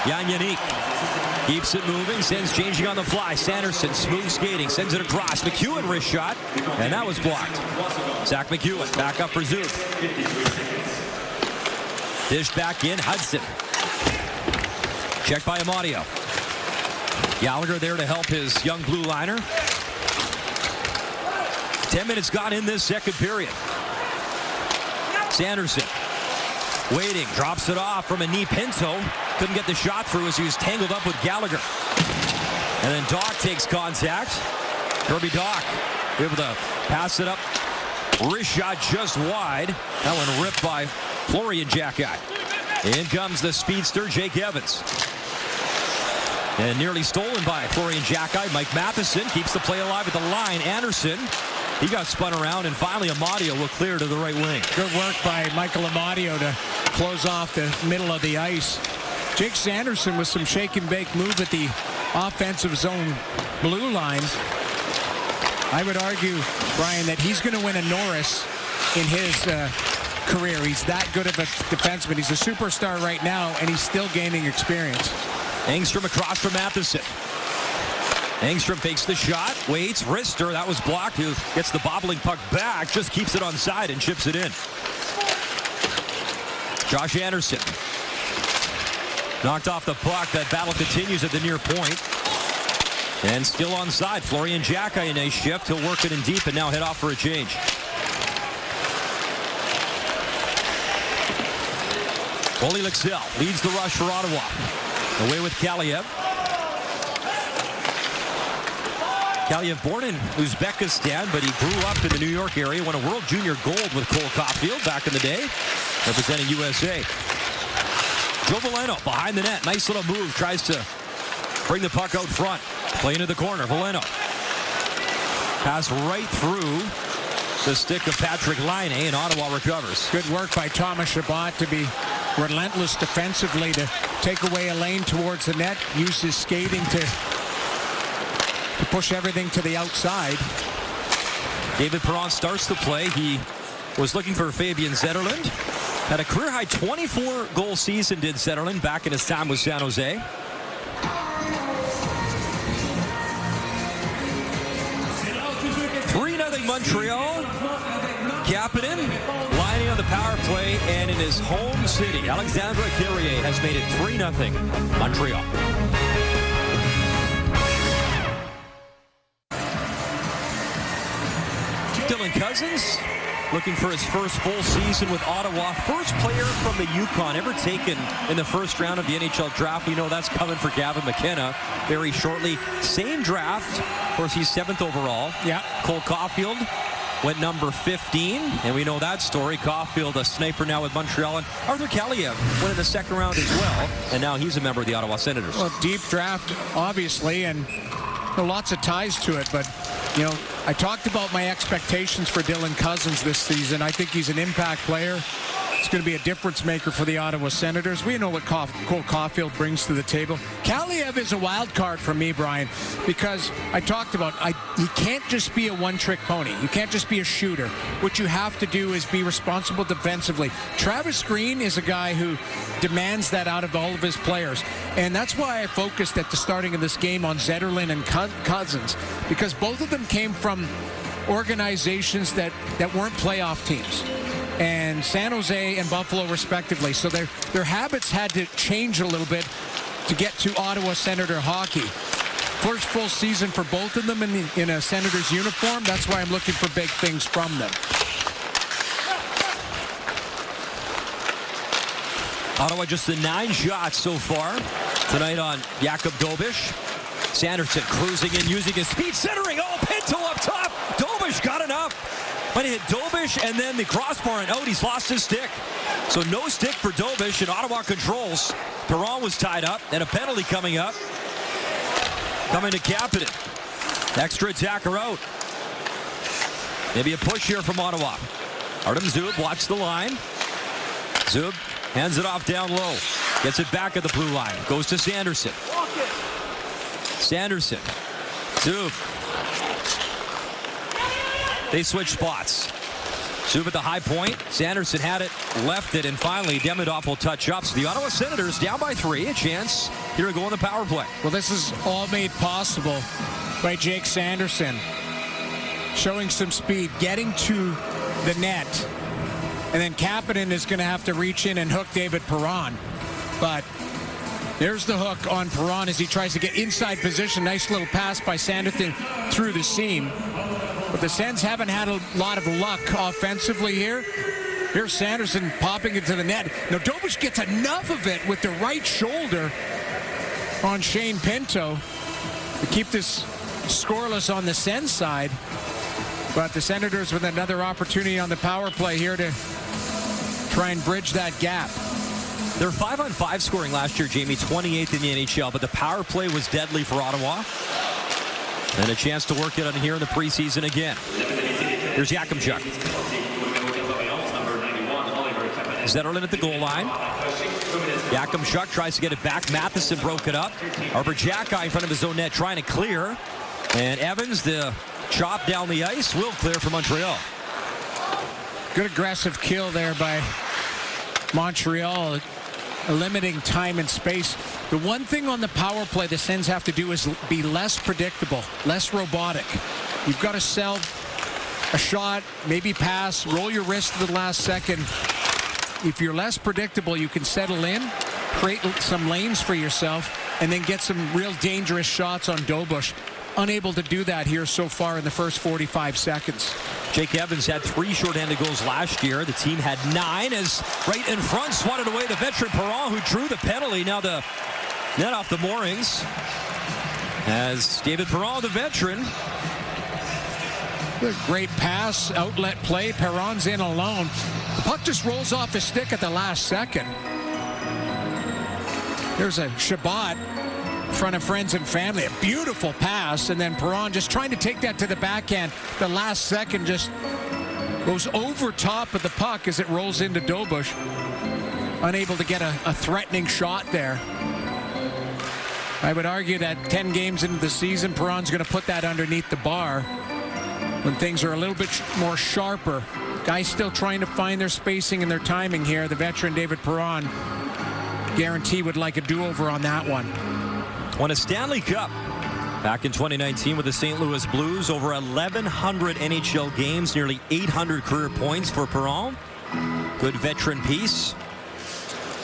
Jan Yannick keeps it moving. Sends changing on the fly. Sanderson, smooth skating, sends it across. McEwen wrist shot, and that was blocked. Zach McEwen back up for Zoom. Dish back in, Hudson. Checked by Amadio. Gallagher there to help his young blue liner. 10 minutes gone in this second period. Sanderson waiting, drops it off from a knee. Pinto couldn't get the shot through as he was tangled up with Gallagher. And then Dach takes contact. Kirby Dach able to pass it up. Wrist shot just wide. That one ripped by Florian Jacki. In comes the speedster, Jake Evans. And nearly stolen by Florian Jacki. Mike Matheson keeps the play alive at the line. Anderson, he got spun around, and finally Amadio will clear to the right wing.
Good work by Michael Amadio to close off the middle of the ice. Jake Sanderson with some shake and bake move at the offensive zone blue line. I would argue, Brian, that he's going to win a Norris in his career. He's that good of a defenseman. He's a superstar right now, and he's still gaining experience.
Engstrom across from Matheson. Engstrom fakes the shot, waits, wrister, that was blocked. He gets the bobbling puck back, just keeps it on side and chips it in. Josh Anderson. Knocked off the puck. That battle continues at the near point. And still on side. Florian Xhekaj, a nice shift. He'll work it in deep and now head off for a change. Ole Lycksell leads the rush for Ottawa. Away with Kaliev. Kaliev born in Uzbekistan, but he grew up in the New York area. Won a World Junior Gold with Cole Caulfield back in the day, representing USA. Joe Veleno behind the net. Nice little move. Tries to bring the puck out front. Play into the corner. Veleno. Pass right through the stick of Patrick Laine, and Ottawa recovers.
Good work by Thomas Chabot to be relentless defensively to take away a lane towards the net. Use his skating to push everything to the outside.
David Perron starts the play. He was looking for Fabian Zetterlund. Had a career-high 24-goal season, did Zetterlund, back in his time with San Jose. Montreal. Kapanen lining on the power play, and in his home city, Alexandre Carrier has made it 3-0 Montreal. Dylan Cousins looking for his first full season with Ottawa. First player from the Yukon ever taken in the first round of the NHL draft. We know that's coming for Gavin McKenna very shortly. Same draft. Of course, he's 7th overall.
Yeah.
Cole Caulfield went number 15, and we know that story. Caulfield, a sniper now with Montreal, and Arthur Kaliev went in the second round as well, and now he's a member of the Ottawa Senators.
Well, deep draft, obviously, and lots of ties to it, but you know, I talked about my expectations for Dylan Cousins this season. I think he's an impact player. It's going to be a difference maker for the Ottawa Senators. We know what Cole Caulfield brings to the table. Kaliev is a wild card for me, Brian, because I talked about he can't just be a one-trick pony. You can't just be a shooter. What you have to do is be responsible defensively. Travis Green is a guy who demands that out of all of his players, and that's why I focused at the starting of this game on Zetterlund and Cousins, because both of them came from organizations that weren't playoff teams, and San Jose and Buffalo respectively. So their habits had to change a little bit to get to Ottawa Senator hockey. First full season for both of them in a Senators uniform. That's why I'm looking for big things from them.
Ottawa just the 9 shots so far tonight on Jakub Dobiš. Sanderson cruising in, using his speed, centering. Oh, Pinto up top. Dobiš got enough. But he hit Dobiš and then the crossbar and out. He's lost his stick. So no stick for Dobiš, and Ottawa controls. Perron was tied up, and a penalty coming up. Coming to Kapanen. Extra attacker out. Maybe a push here from Ottawa. Artem Zub watch the line. Zub hands it off down low. Gets it back at the blue line. Goes to Sanderson. Sanderson. Zub. They switch spots. Zub at the high point. Sanderson had it, left it, and finally Demidov will touch up. So the Ottawa Senators down by 3. A chance here to go on the power play.
Well, this is all made possible by Jake Sanderson. Showing some speed, getting to the net. And then Kapanen is going to have to reach in and hook David Perron. But there's the hook on Perron as he tries to get inside position. Nice little pass by Sanderson through the seam. But the Sens haven't had a lot of luck offensively here. Here's Sanderson popping into the net. Now Dobiš gets enough of it with the right shoulder on Shane Pinto to keep this scoreless on the Sens side. But the Senators with another opportunity on the power play here to try and bridge that gap.
Their 5-on-5 scoring last year, Jamie, 28th in the NHL, but the power play was deadly for Ottawa. And a chance to work it on here in the preseason again. Here's Yakimchuk. Zetterlund at the goal line. Yakimchuk tries to get it back. Matheson broke it up. Arthur Xhekaj in front of his own net trying to clear. And Evans, the chop down the ice, will clear for Montreal.
Good aggressive kill there by Montreal, limiting time and space. The one thing on the power play the Sens have to do is be less predictable, less robotic. You've got to sell a shot, maybe pass, roll your wrist to the last second. If you're less predictable, you can settle in, create some lanes for yourself, and then get some real dangerous shots on Dobush. Unable to do that here so far in the first 45 seconds.
Jake Evans had 3 shorthanded goals last year. The team had 9 as right in front swatted away the veteran Perron, who drew the penalty. Now the net off the moorings as David Perron, the veteran.
Good, great pass, outlet play. Perron's in alone. The puck just rolls off his stick at the last second. There's a Shabbat in front of friends and family. A beautiful pass, and then Perron just trying to take that to the backhand. The last second just goes over top of the puck as it rolls into Dobush. Unable to get a threatening shot there. I would argue that 10 games into the season, Perron's going to put that underneath the bar when things are a little bit more sharper. Guys still trying to find their spacing and their timing here. The veteran David Perron, guarantee would like a do-over on that one.
Won a Stanley Cup back in 2019 with the St. Louis Blues. Over 1,100 NHL games, nearly 800 career points for Perron. Good veteran piece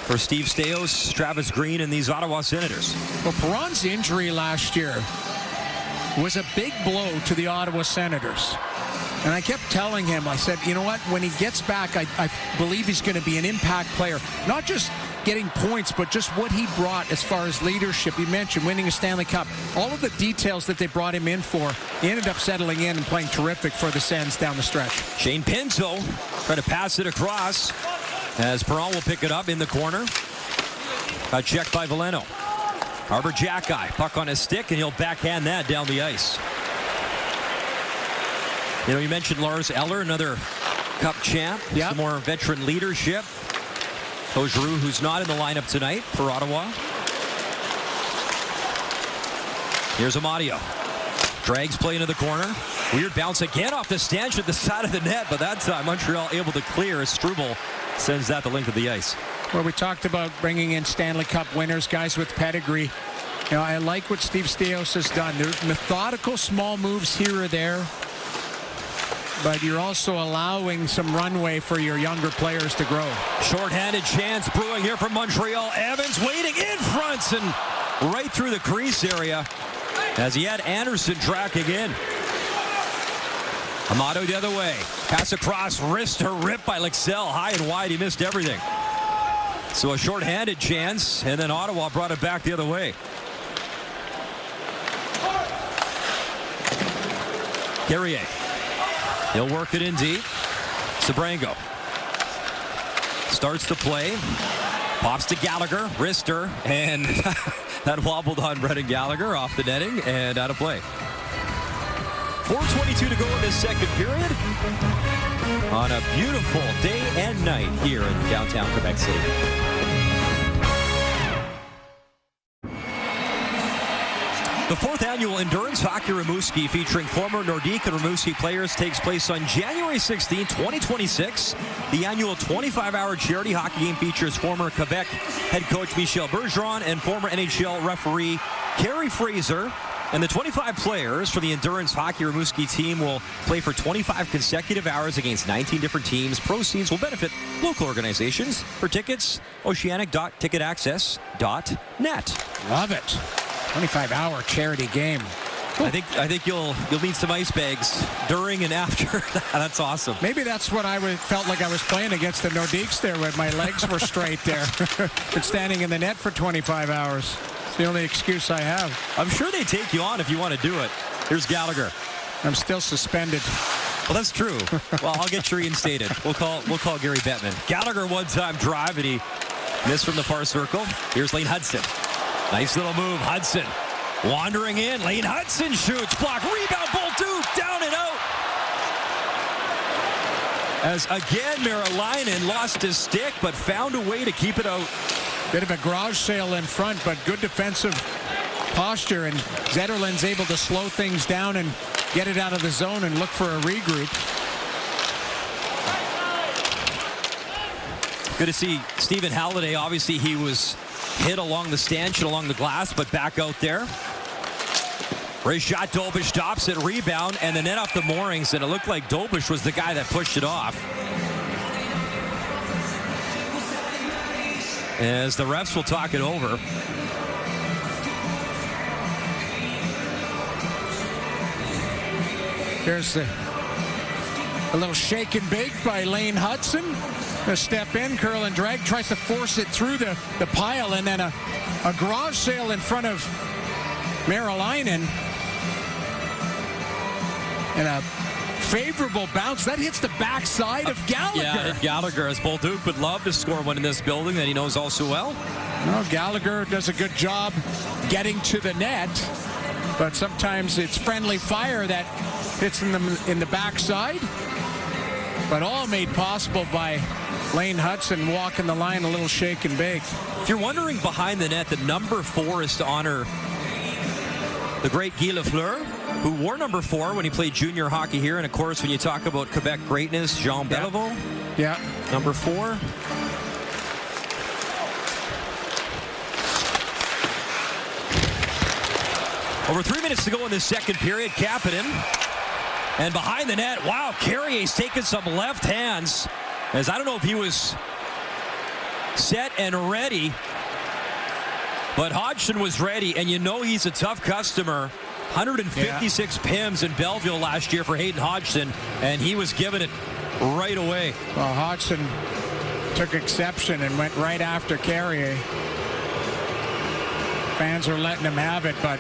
for Steve Staios, Travis Green, and these Ottawa Senators.
Well, Perron's injury last year was a big blow to the Ottawa Senators. And I kept telling him, I said, you know what, when he gets back, I believe he's going to be an impact player. Not just getting points, but just what he brought as far as leadership. He mentioned winning a Stanley Cup. All of the details that they brought him in for, he ended up settling in and playing terrific for the Sens down the stretch.
Shane Pinto trying to pass it across as Perron will pick it up in the corner. Got checked by Veleno. Arbor Jackeye, puck on his stick, and he'll backhand that down the ice. You know, you mentioned Lars Eller, another Cup champ.
Yep.
Some more veteran leadership. Giroux, who's not in the lineup tonight for Ottawa. Here's Amadio. Drags play into the corner. Weird bounce again off the stanch at the side of the net, but that time Montreal able to clear as Struble sends that the length of the ice.
Well, we talked about bringing in Stanley Cup winners, guys with pedigree. You know, I like what Steve Staios has done. There's methodical small moves here or there, but you're also allowing some runway for your younger players to grow.
Short-handed chance brewing here from Montreal. Evans waiting in front and right through the crease area as he had Anderson tracking in. Amato the other way. Pass across, wrist or rip by Lexell. High and wide, he missed everything. So a short-handed chance, and then Ottawa brought it back the other way. Carrier. He'll work it in deep. Sabrango starts the play. Pops to Gallagher, wrister, and that wobbled on Brendan Gallagher off the netting and out of play. 4:22 to go in this second period on a beautiful day and night here in downtown Quebec City. The 4th annual Endurance Hockey Rimouski featuring former Nordique and Rimouski players takes place on January 16, 2026. The annual 25-hour charity hockey game features former Quebec head coach Michel Bergeron and former NHL referee Carey Fraser. And the 25 players from the Endurance Hockey Rimouski team will play for 25 consecutive hours against 19 different teams. Proceeds will benefit local organizations. For tickets, oceanic.ticketaccess.net.
Love it. 25-hour charity game.
I think you'll need some ice bags during and after. That's awesome.
Maybe that's what I felt like I was playing against the Nordiques there, where my legs were straight there. Been standing in the net for 25 hours. It's the only excuse I have.
I'm sure they take you on if you want to do it. Here's Gallagher.
I'm still suspended.
Well, that's true. Well, I'll get you reinstated. We'll call Gary Bettman. Gallagher one-time drive, and he missed from the far circle. Here's Lane Hudson. Nice little move, Hudson. Wandering in, Lane Hudson shoots, block, rebound, Bolduc, down and out. As again, Meralainen lost his stick, but found a way to keep it out.
Bit of a garage sale in front, but good defensive posture, and Zetterlund's able to slow things down and get it out of the zone and look for a regroup.
Good to see Stephen Halliday. Obviously, he was hit along the stanchion, along the glass, but back out there. Great shot. Dobish stops it, rebound, and the net off the moorings, and it looked like Dobish was the guy that pushed it off. As the refs will talk it over.
There's a little shake and bake by Lane Hudson. A step in, curl and drag, tries to force it through the pile, and then a garage sale in front of Marilainen. And a favorable bounce. That hits the backside of Gallagher.
Yeah, Gallagher, as Bull Duke would love to score one in this building that he knows all so well.
No, Gallagher does a good job getting to the net, but sometimes it's friendly fire that hits in the backside. But all made possible by Lane Hudson walking the line, a little shake and bake.
If you're wondering behind the net, the number 4 is to honor the great Guy Lafleur, who wore number 4 when he played junior hockey here. And of course, when you talk about Quebec greatness, Jean Beliveau,
yeah,
number 4. Over 3 minutes to go in this second period. Kapanen. And behind the net, wow, Carrier's taking some left hands. As I don't know if he was set and ready, but Hodgson was ready, and you know he's a tough customer. 156 PIMs in Belleville last year for Hayden Hodgson, and he was giving it right away.
Well, Hodgson took exception and went right after Carrier. Fans are letting him have it, but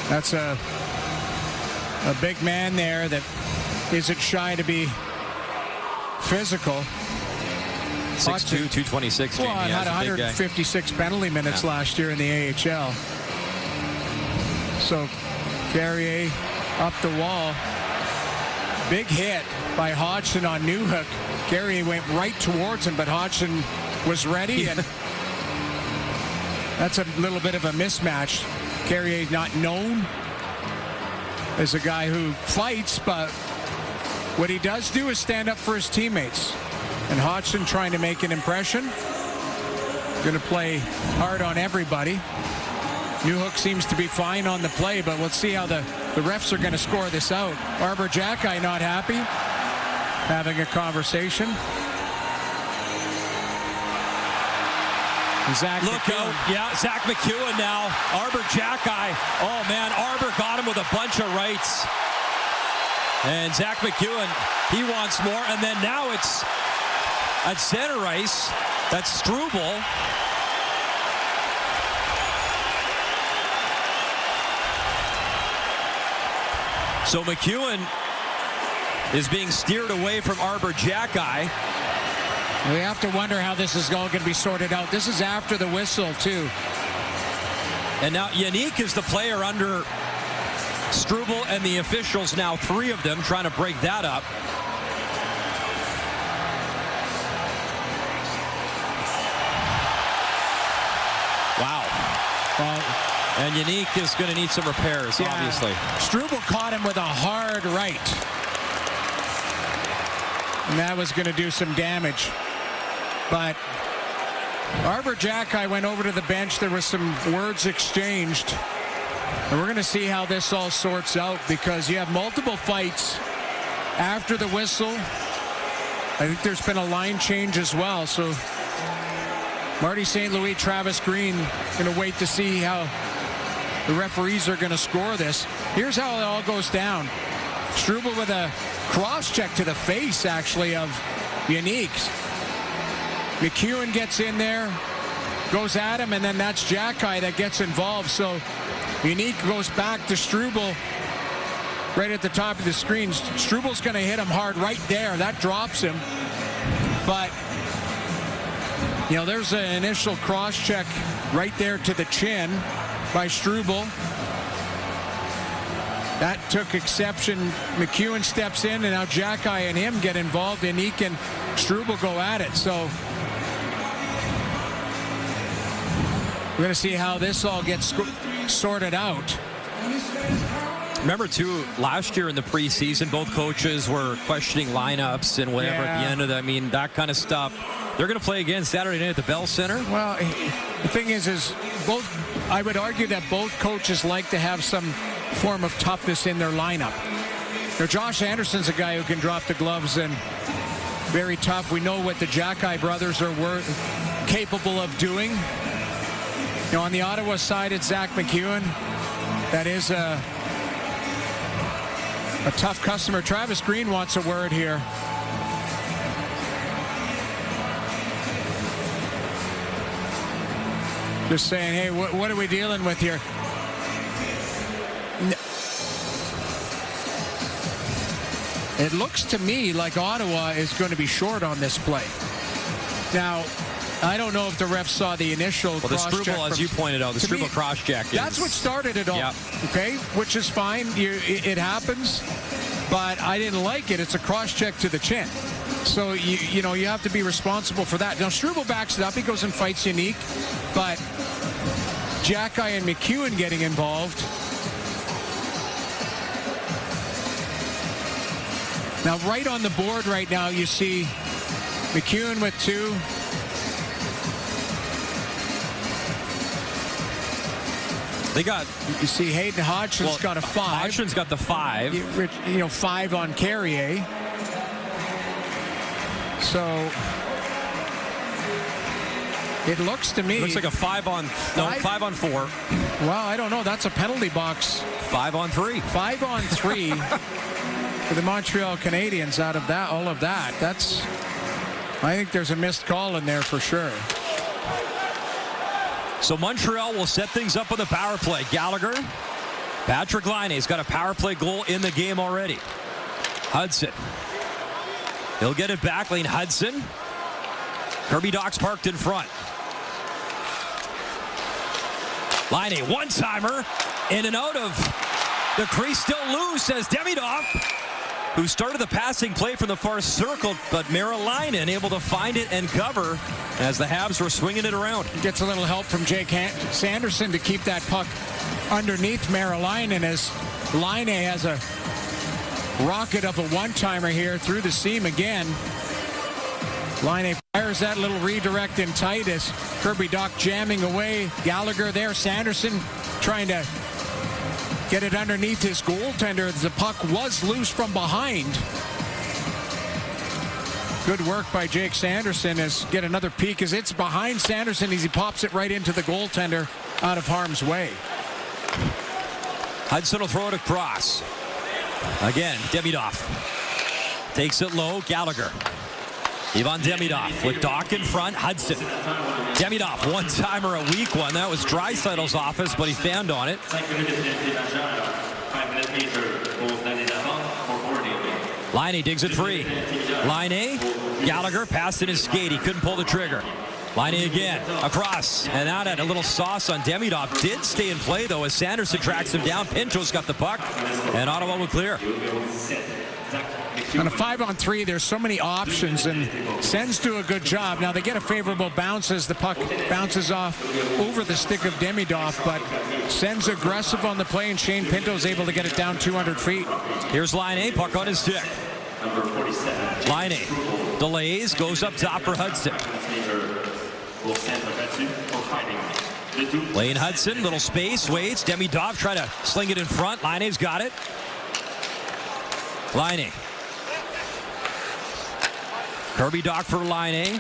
that's a big man there that isn't shy to be physical.
6'2", 226.
Well, he had 156 penalty minutes last year in the AHL. So Carrier up the wall. Big hit by Hodgson on Newhook. Carrier went right towards him, but Hodgson was ready, and that's a little bit of a mismatch. Carrier not known as a guy who fights, but what he does do is stand up for his teammates. And Hodgson trying to make an impression. Going to play hard on everybody. Newhook seems to be fine on the play, but let's see how the refs are going to score this out. Arbor Jacki not happy, having a conversation. Zach
Look
McEwen.
out. Yeah, Zach McEwen now. Arbor Jacki. Oh, man, Arbor got him with a bunch of rights. And Zach McEwen, he wants more. And then now it's at center ice. That's Struble. So McEwen is being steered away from Arbor Jacki.
We have to wonder how this is all going to be sorted out. This is after the whistle, too.
And now Yannick is the player under Struble and the officials, now 3 of them, trying to break that up. Wow.
Well,
and Yannick is going to need some repairs, obviously.
Struble caught him with a hard right. And that was going to do some damage. But Arbor Jacki went over to the bench. There was some words exchanged. And we're going to see how this all sorts out, because you have multiple fights after the whistle. I think there's been a line change as well. So Marty St. Louis, Travis Green going to wait to see how the referees are going to score this. Here's how it all goes down. Struble with a cross-check to the face, actually, of Yannick. McEwen gets in there, goes at him, and then that's Jacki that gets involved. So Yannick goes back to Struble right at the top of the screen. Struble's going to hit him hard right there. That drops him. But, you know, there's an initial cross-check right there to the chin by Struble. That took exception. McEwen steps in, and now Jacki and him get involved. Yannick and Struble go at it. So we're going to see how this all gets sorted out.
Remember, too, last year in the preseason, both coaches were questioning lineups and whatever at the end of that kind of stuff. They're going to play again Saturday night at the Bell Center.
Well, the thing is both. I would argue that both coaches like to have some form of toughness in their lineup. Josh Anderson's a guy who can drop the gloves and very tough. We know what the Jackeye brothers are capable of doing. On the Ottawa side, it's Zach McEwen. That is a tough customer. Travis Green wants a word here. Just saying, hey, what are we dealing with here? It looks to me like Ottawa is going to be short on this play. Now, I don't know if the refs saw the initial cross-check.
The Struble, as you pointed out, the Struble cross-check.
That's what started it all, okay? Which is fine. It happens, but I didn't like it. It's a cross-check to the chin. So, you have to be responsible for that. Now, Struble backs it up. He goes and fights Unique, but Jackeye and McEwen getting involved. Now, right on the board right now, you see McEwen with 2. You see Hayden Hodgson's got a 5.
Hodgson's got the 5.
5 on Carrier. So it looks to me.
It looks like a 5 on 4.
Well, I don't know. That's a penalty box.
5 on 3.
5 on 3 for the Montreal Canadiens. Out of that, all of that, I think there's a missed call in there for sure.
So Montreal will set things up on the power play. Gallagher, Patrick Laine's got a power play goal in the game already. Hudson. He'll get it back. Lane Hudson. Kirby Dach's parked in front. Laine, one-timer. In and out of the crease, still loose as Demidov, who started the passing play from the far circle, but Merrilainen able to find it and cover as the Habs were swinging it around.
Gets a little help from Jake Sanderson to keep that puck underneath Merrilainen as Laine has a rocket of a one-timer here through the seam again. Laine fires that little redirect in tight as Kirby Dach jamming away. Gallagher there. Sanderson trying to get it underneath his goaltender. The puck was loose from behind. Good work by Jake Sanderson as get another peek as it's behind Sanderson as he pops it right into the goaltender out of harm's way.
Hudson will throw it across. Again, Demidov takes it low. Gallagher. Ivan Demidov with Dach in front. Hudson. Demidov, one-timer, a weak one. That was Draisaitl's office, but he fanned on it. Laine digs it free. Laine, Gallagher passed in his skate. He couldn't pull the trigger. Laine again, across, and out at a little sauce on Demidov. Did stay in play, though, as Sanderson tracks him down. Pinto's got the puck, and Ottawa will clear.
On a 5-on-3, there's so many options, and Sens do a good job. Now, they get a favorable bounce as the puck bounces off over the stick of Demidov, but Sens aggressive on the play, and Shane Pinto's able to get it down 200 feet.
Here's Laine, puck on his stick. Laine delays, goes up top for Hudson. Lane Hudson, little space, waits. Demidov try to sling it in front. Laine's got it. Laine. Kirby Dach for Laine.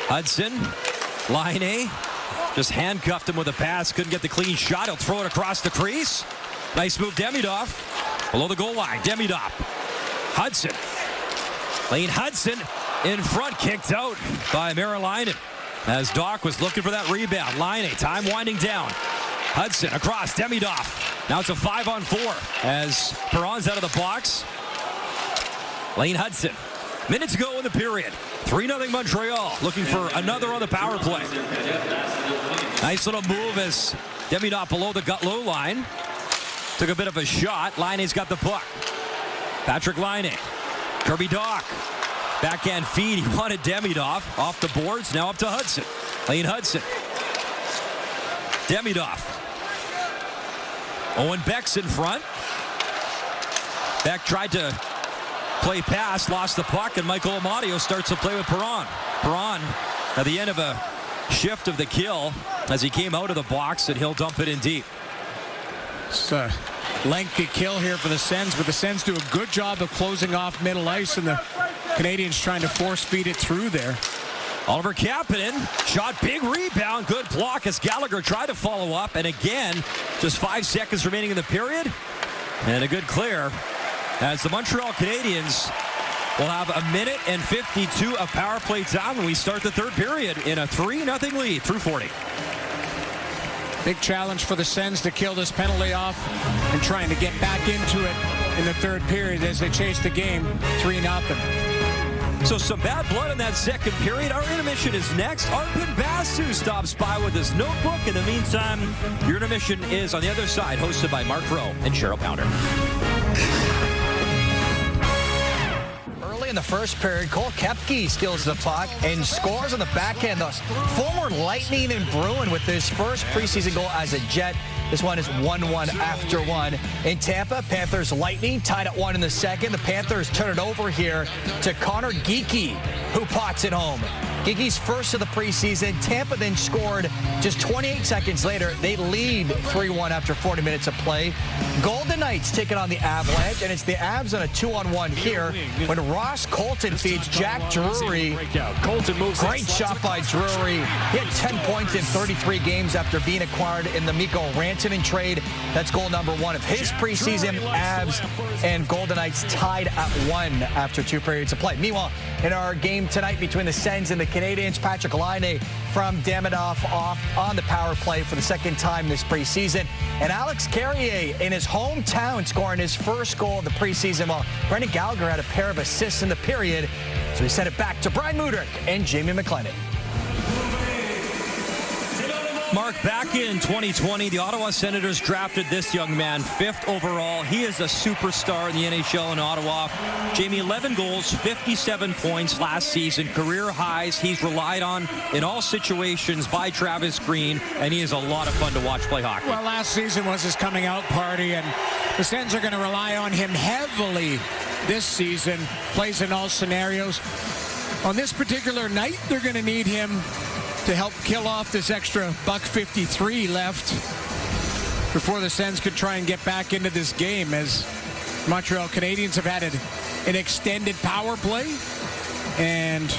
Hudson. Laine just handcuffed him with a pass. Couldn't get the clean shot. He'll throw it across the crease. Nice move, Demidov. Below the goal line. Demidov. Hudson. Lane Hudson in front, kicked out by Merrilainen as Dach was looking for that rebound. Laine, time winding down. Hudson across, Demidov. Now it's a 5-on-4 as Perron's out of the box. Lane Hudson. Minutes ago in the period. 3-0 Montreal. Looking for another on the power play. Nice little move as Demidov below the low line. Took a bit of a shot. Laine's got the puck. Patrick Laine. Kirby Dach. Backhand feed. He wanted Demidov off the boards. Now up to Hudson. Lane Hudson. Demidov. Owen Beck's in front. Beck tried to play pass, lost the puck, and Michael Amadio starts to play with Perron. Perron at the end of a shift of the kill as he came out of the box, and he'll dump it in deep.
It's a lengthy kill here for the Sens, but the Sens do a good job of closing off middle ice, and the Canadiens trying to force feed it through there.
Oliver Kapanen shot, big rebound, good block as Gallagher tried to follow up, and again, just 5 seconds remaining in the period, and a good clear as the Montreal Canadiens will have 1:52 of power play time when we start the third period in a 3-0 lead through 40.
Big challenge for the Sens to kill this penalty off and trying to get back into it in the third period as they chase the game 3-0.
So some bad blood in that second period. Our intermission is next. Arpin Basu stops by with his notebook. In the meantime, your intermission is on the other side, hosted by Mark Rowe and Cheryl Pounder.
In the first period, Cole Koepke steals the puck and scores on the backhand. The former Lightning and Bruin with his first preseason goal as a Jet. This one is 1-1 after one. In Tampa, Panthers Lightning tied at 1 in the second. The Panthers turn it over here to Connor Geekie, who pots it home. Geekie's first of the preseason. Tampa then scored just 28 seconds later. They lead 3-1 after 40 minutes of play. Golden Knights taking on the Avalanche, and it's the Avs on a 2-on-1 here when Ross Colton feeds Jack Drury.
Colton moves.
Great shot by Drury. He had 10 points in 33 games after being acquired in the Mikko Rantanen trade. That's goal number 1 of his preseason. Avs and Golden Knights tied at 1 after 2 periods of play. Meanwhile, in our game tonight between the Sens and the Canadiens, Patrick Laine from Davidoff off on the power play for the second time this preseason. And Alex Carrier in his hometown scoring his first goal of the preseason, while Brendan Gallagher had a pair of assists in the period. So we send it back to Brian Mudryk and Jamie McLennan.
Mark, back in 2020, the Ottawa Senators drafted this young man 5th overall. He is a superstar in the NHL in Ottawa. Jamie, 11 goals, 57 points last season, career highs. He's relied on in all situations by Travis Green, and he is a lot of fun to watch play hockey.
Well, last season was his coming out party, and the Sens are going to rely on him heavily this season. Plays in all scenarios. On this particular night, they're going to need him to help kill off this extra $1.53 left before the Sens could try and get back into this game, as Montreal Canadiens have had an extended power play. And,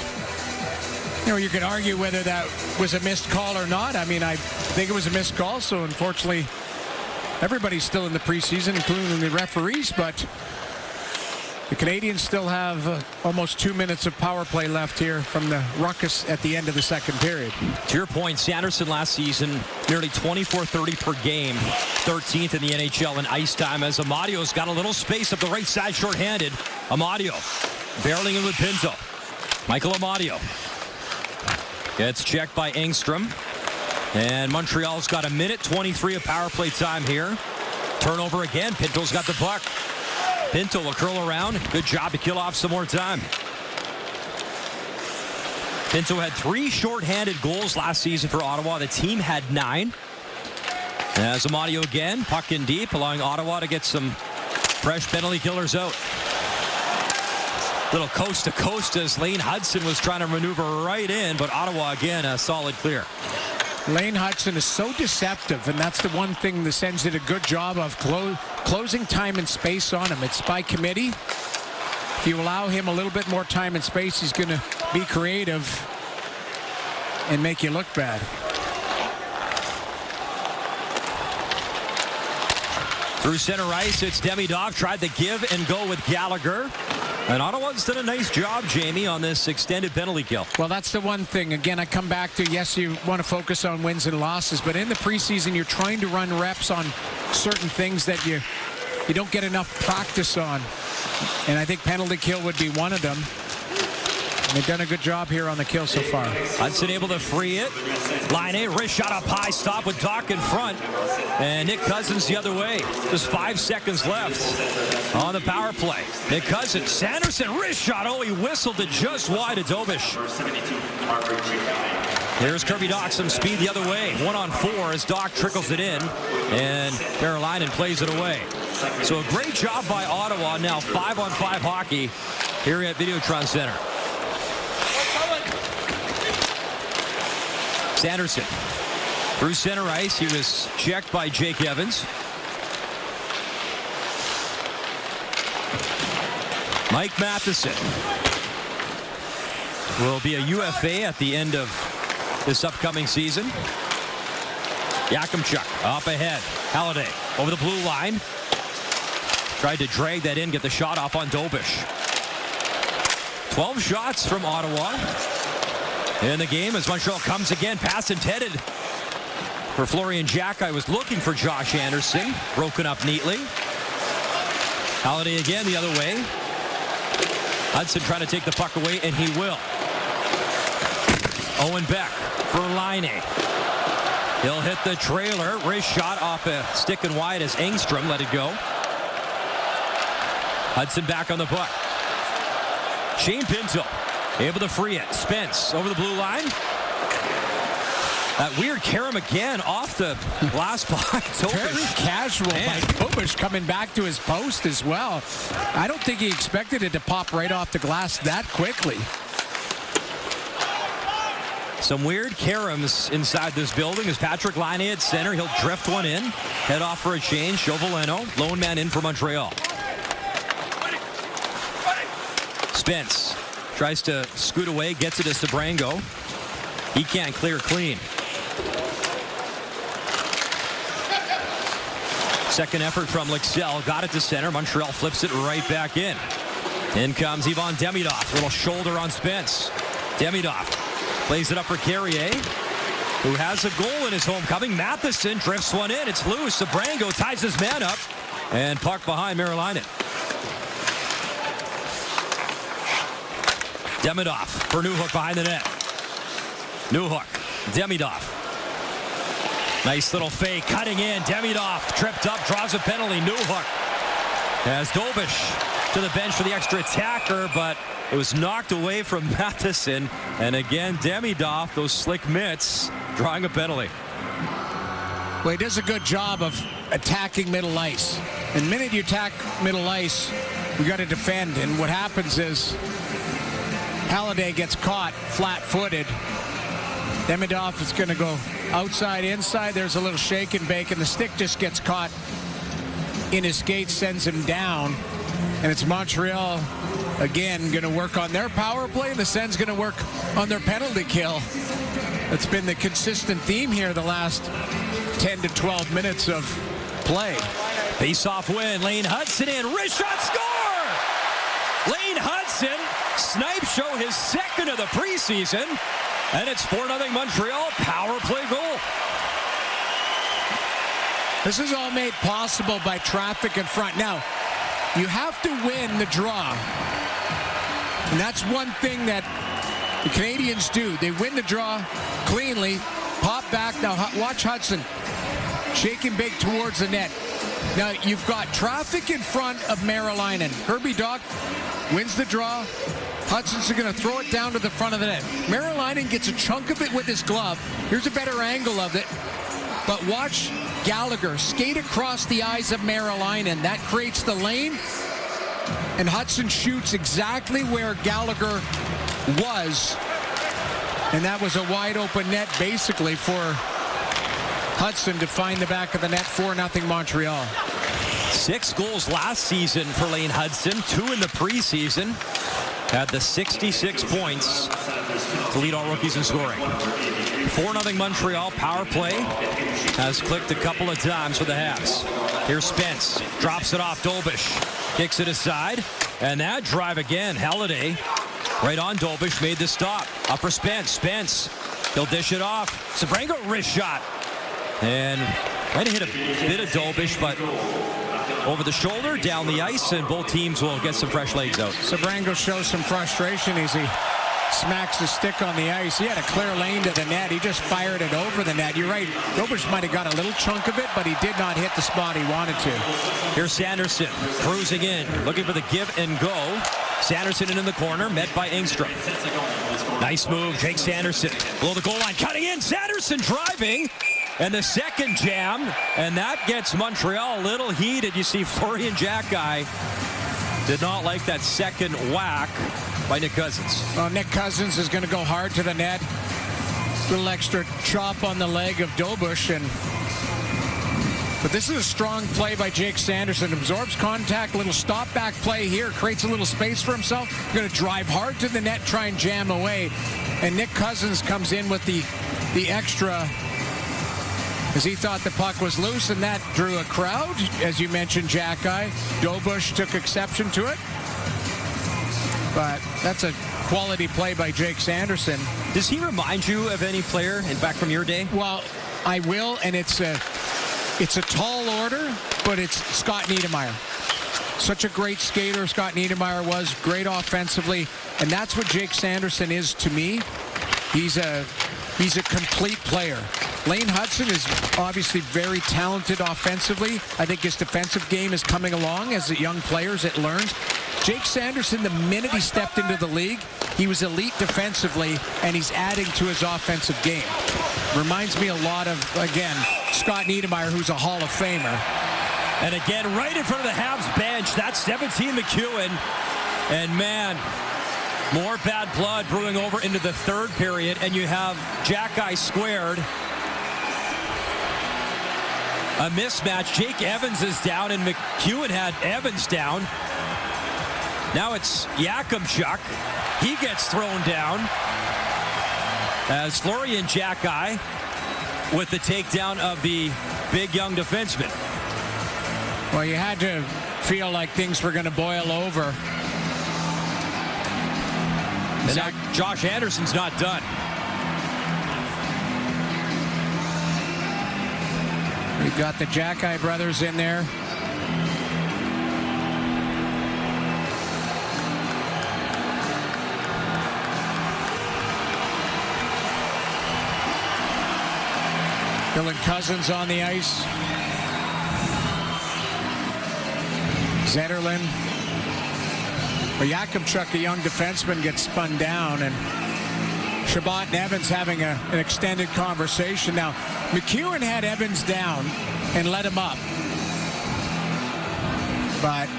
you know, you could argue whether that was a missed call or not. I mean, I think it was a missed call, so unfortunately everybody's still in the preseason, including the referees, but the Canadiens still have almost 2 minutes of power play left here from the ruckus at the end of the second period.
To your point, Sanderson last season, nearly 24-30 per game, 13th in the NHL in ice time, as Amadio's got a little space up the right side, shorthanded. Amadio barreling in with Pinto. Michael Amadio gets checked by Engstrom. And Montreal's got 1:23 of power play time here. Turnover again. Pinto's got the puck. Pinto will curl around. Good job to kill off some more time. Pinto had 3 shorthanded goals last season for Ottawa. The team had 9. As Amadio again, puck in deep, allowing Ottawa to get some fresh penalty killers out. Little coast to coast as Lane Hudson was trying to maneuver right in, but Ottawa again a solid clear.
Lane Hudson is so deceptive, and that's the one thing the Sens did a good job of, closing time and space on him. It's by committee. If you allow him a little bit more time and space, he's going to be creative and make you look bad.
Through center ice, it's Davidoff. Tried to give and go with Gallagher. And Ottawa's done a nice job, Jamie, on this extended penalty kill.
Well, that's the one thing. Again, I come back to, yes, you want to focus on wins and losses, but in the preseason, you're trying to run reps on certain things that you don't get enough practice on. And I think penalty kill would be one of them. And they've done a good job here on the kill so far.
Hudson able to free it. Laine, wrist shot up high, stop with Doc in front. And Nick Cousins the other way. Just 5 seconds left on the power play. Nick Cousins, Sanderson, wrist shot. Oh, he whistled it just wide of Dobish. Here's Kirby Dach, some speed the other way. 1-on-4 as Dach trickles it in, and Carolina plays it away. So a great job by Ottawa. Now 5-on-5 hockey here at Videotron Center. Sanderson through center ice. He was checked by Jake Evans. Mike Matheson will be a UFA at the end of this upcoming season. Yakimchuk up ahead. Halliday over the blue line. Tried to drag that in, get the shot off on Dobish. 12 shots from Ottawa in the game as Montreal comes again. Pass intended for Florian Jack. I was looking for Josh Anderson. Broken up neatly. Halliday again the other way. Hudson trying to take the puck away, and he will. Owen Beck for Laine. He'll hit the trailer. Wrist shot off a stick and wide as Engstrom let it go. Hudson back on the puck. Shane Pinto able to free it. Spence over the blue line. That weird carom again off the glass by Dobish.
Very casual by Dobish coming back to his post as well. I don't think he expected it to pop right off the glass that quickly.
Some weird caroms inside this building as Patrick Laine at center. He'll drift one in. Head off for a change. Joe Veleno, lone man in for Montreal. Spence tries to scoot away, gets it to Sabrango. He can't clear clean. Second effort from Lexell. Got it to center. Montreal flips it right back in. In comes Ivan Demidov. Little shoulder on Spence. Demidov plays it up for Carrier, who has a goal in his homecoming. Matheson drifts one in. It's loose. Sabrango ties his man up. And puck behind Marilainen. Demidov for Newhook behind the net. Newhook. Demidov. Nice little fake. Cutting in. Demidov tripped up. Draws a penalty. Newhook has Dobish to the bench for the extra attacker, but it was knocked away from Matheson. And again, Demidov, those slick mitts, drawing a penalty.
Well, he does a good job of attacking middle ice. And the minute you attack middle ice, you got to defend. And what happens is Halliday gets caught flat-footed. Demidov is going to go outside, inside. There's a little shake and bake, and the stick just gets caught in his skate, sends him down. And it's Montreal, again, going to work on their power play, and the Sens going to work on their penalty kill. That's been the consistent theme here the last 10 to 12 minutes of play.
Face-off win. Lane Hudson in. Wrist shot, score! Lane Hudson, snipe show his second of the preseason. And it's 4-0 Montreal. Power play goal.
This is all made possible by traffic in front. Now, you have to win the draw. And that's one thing that the Canadiens do. They win the draw cleanly, pop back. Now, watch Hudson shake and bake towards the net. Now, you've got traffic in front of Marilainen. Kirby Dach wins the draw. Hudson's going to throw it down to the front of the net. Marilainen gets a chunk of it with his glove. Here's a better angle of it. But watch Gallagher skate across the eyes of Marilainen. That creates the lane. And Hudson shoots exactly where Gallagher was. And that was a wide open net basically for Hudson to find the back of the net. 4-0 Montreal.
6 goals last season for Lane Hudson. 2 in the preseason. Had the 66 points to lead all rookies in scoring. 4-0 Montreal. Power play has clicked a couple of times for the Habs. Here's Spence. Drops it off Dobish. Kicks it aside. And that drive again. Halliday right on Dobish. Made the stop. Up for Spence. Spence. He'll dish it off. Sabrango wrist shot. And might have hit a bit of Dobish, but over the shoulder, down the ice, and both teams will get some fresh legs out.
Sabrango shows some frustration as he smacks the stick on the ice. He had a clear lane to the net. He just fired it over the net. You're right. Dobush might have got a little chunk of it, but he did not hit the spot he wanted to.
Here's Sanderson cruising in, looking for the give and go. Sanderson in the corner, met by Engstrom. Nice move, Jake Sanderson. Below the goal line, cutting in. Sanderson driving. And the second jam, and that gets Montreal a little heated. You see Fleury and Jack-Eye did not like that second whack by Nick Cousins.
Well, Nick Cousins is going to go hard to the net. A little extra chop on the leg of Dobush. But this is a strong play by Jake Sanderson. Absorbs contact, little stop back play here, creates a little space for himself. Going to drive hard to the net, try and jam away. And Nick Cousins comes in with the extra, as he thought the puck was loose, and that drew a crowd. As you mentioned, Jack-Eye. Dobush took exception to it. But that's a quality play by Jake Sanderson.
Does he remind you of any player back from your day?
Well, I will, and it's a tall order, but it's Scott Niedermayer. Such a great skater Scott Niedermayer was, great offensively, and that's what Jake Sanderson is to me. He's a complete player. Lane Hudson is obviously very talented offensively. I think his defensive game is coming along as a young player as it learns. Jake Sanderson, the minute he stepped into the league, he was elite defensively, and he's adding to his offensive game. Reminds me a lot of, again, Scott Niedermayer, who's a Hall of Famer.
And again, right in front of the Habs bench, that's 17 McEwen. And man, more bad blood brewing over into the third period, and you have Jack-Eye squared. A mismatch. Jake Evans is down, and McEwen had Evans down. Now it's Yakimchuk. He gets thrown down as Fleury and Jack-Eye with the takedown of the big young defenseman.
Well, you had to feel like things were going to boil over.
And now Josh Anderson's not done.
We've got the Jack-Eye brothers in there. Dylan Cousins on the ice. Zetterlund. Well, Yakimchuk, a young defenseman, gets spun down, and Chabot and Evans having an extended conversation. Now, McEwen had Evans down and let him up. But,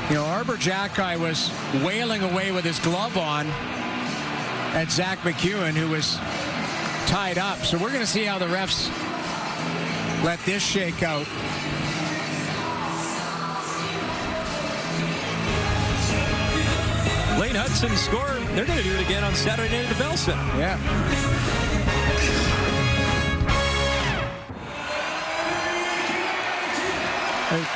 you know, Arbor Jack-Eye was wailing away with his glove on at Zach McEwen, who was tied up. So we're going to see how the refs let this shake out.
Lane Hudson scored. They're going to do it again on Saturday night at the Bell Center.
Yeah. A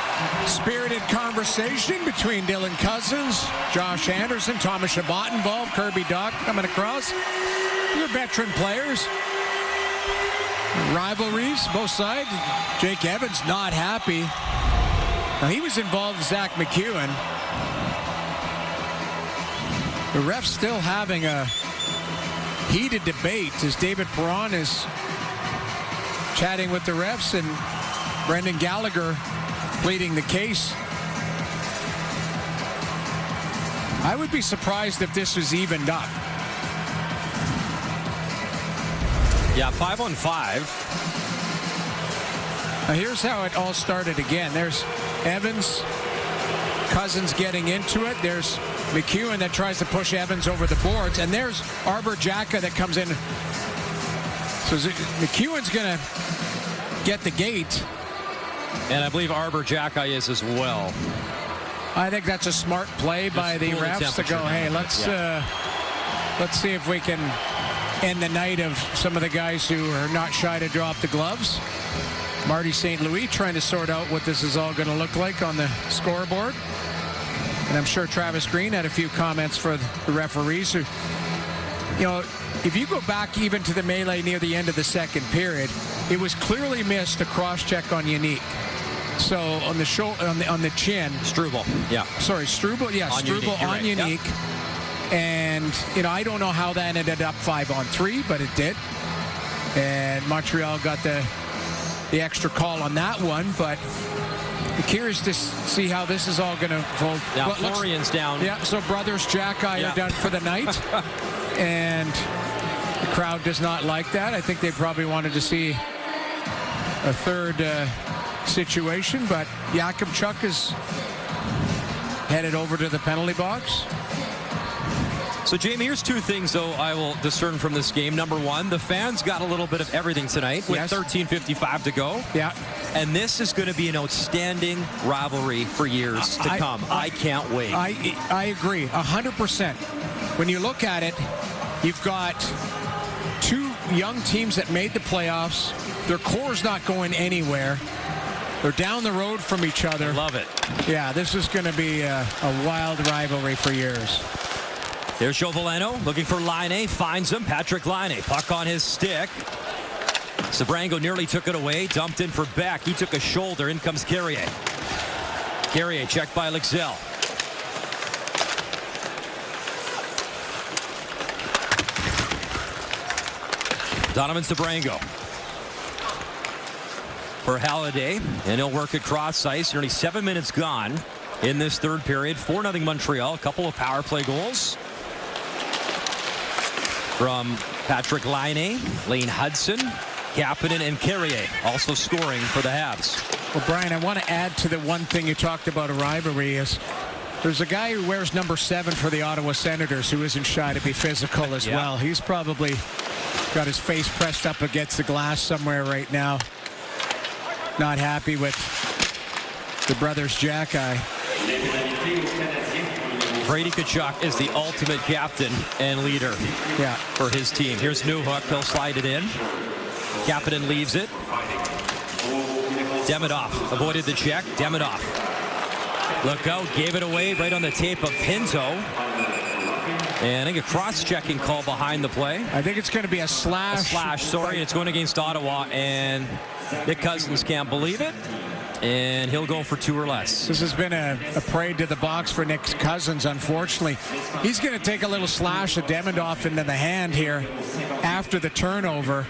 spirited conversation between Dylan Cousins, Josh Anderson, Thomas Chabot involved, Kirby Dach coming across. They're veteran players. Rivalries, both sides. Jake Evans not happy. Now, he was involved with Zach McEwen. The refs still having a heated debate as David Perron is chatting with the refs and Brendan Gallagher pleading the case. I would be surprised if this was evened up.
Yeah, 5-on-5.
Now here's how it all started again. There's Evans, Cousins getting into it. There's McEwen that tries to push Evans over the boards. And there's Arbor Jack-Eye that comes in. So McEwen's going to get the gate.
And I believe Arbor Jack-Eye is as well.
I think that's a smart play by the refs to go, hey, let's see if we can end the night of some of the guys who are not shy to drop the gloves. Marty St. Louis trying to sort out what this is all going to look like on the scoreboard. And I'm sure Travis Green had a few comments for the referees who, you know, if you go back even to the melee near the end of the second period, it was clearly missed a cross-check on Unique. So on the shoulder, on the chin.
Struble, yeah.
Sorry, Struble, yeah,
on
Struble
Unique,
on
right.
Unique.
Yep.
And, I don't know how that ended up 5-on-3, but it did. And Montreal got the extra call on that one, but I'm curious to see how this is all going to unfold.
Now Florian's down.
Yeah, so brothers Jack-Eye are done for the night. And the crowd does not like that. I think they probably wanted to see a third situation, but Jakubchuk is headed over to the penalty box.
So, Jamie, here's two things, though, I will discern from this game. Number one, the fans got a little bit of everything tonight with 13:55 to go.
Yeah.
And this is going to be an outstanding rivalry for years to come. I can't wait.
I agree, 100%. When you look at it, you've got two young teams that made the playoffs. Their core's not going anywhere. They're down the road from each other.
Love it.
Yeah, this is going to be a wild rivalry for years.
There's Joveleno looking for Laine, finds him. Patrick Laine, puck on his stick. Sebrango nearly took it away, dumped in for Beck. He took a shoulder. In comes Carrier. Carrier checked by Lexell. Donovan Sebrango for Halliday, and he'll work across ice. Nearly 7 minutes gone in this third period. 4-0 Montreal. A couple of power play goals from Patrick Laine, Lane Hudson, Kapanen, and Carrier also scoring for the Habs.
Well, Brian, I want to add to the one thing you talked about a rivalry is there's a guy who wears number 7 for the Ottawa Senators who isn't shy to be physical as well. He's probably got his face pressed up against the glass somewhere right now. Not happy with the brothers Jack-Eye.
Brady Tkachuk is the ultimate captain and leader for his team. Here's Newhook. He'll slide it in. Kapanen leaves it. Demidov avoided the check. Demidov. Look out. Gave it away right on the tape of Pinto. And I think a cross-checking call behind the play.
I think it's going to be a slash.
A slash, sorry. It's going against Ottawa. And Nick Cousins can't believe it. And he'll go for 2 or less.
This has been a parade to the box for Nick Cousins, unfortunately. He's going to take a little slash of Demidov into the hand here after the turnover.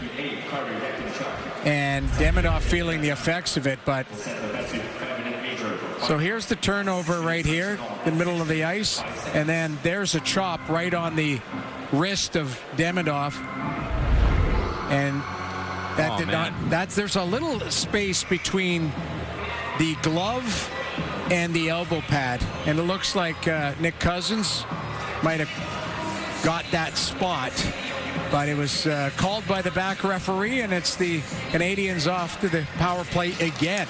And Demidov feeling the effects of it, but so here's the turnover right here, the middle of the ice, and then there's a chop right on the wrist of Demidov. And that did not, there's a little space between the glove and the elbow pad, and it looks like Nick Cousins might have got that spot, but it was called by the back referee, and it's the Canadiens off to the power play again.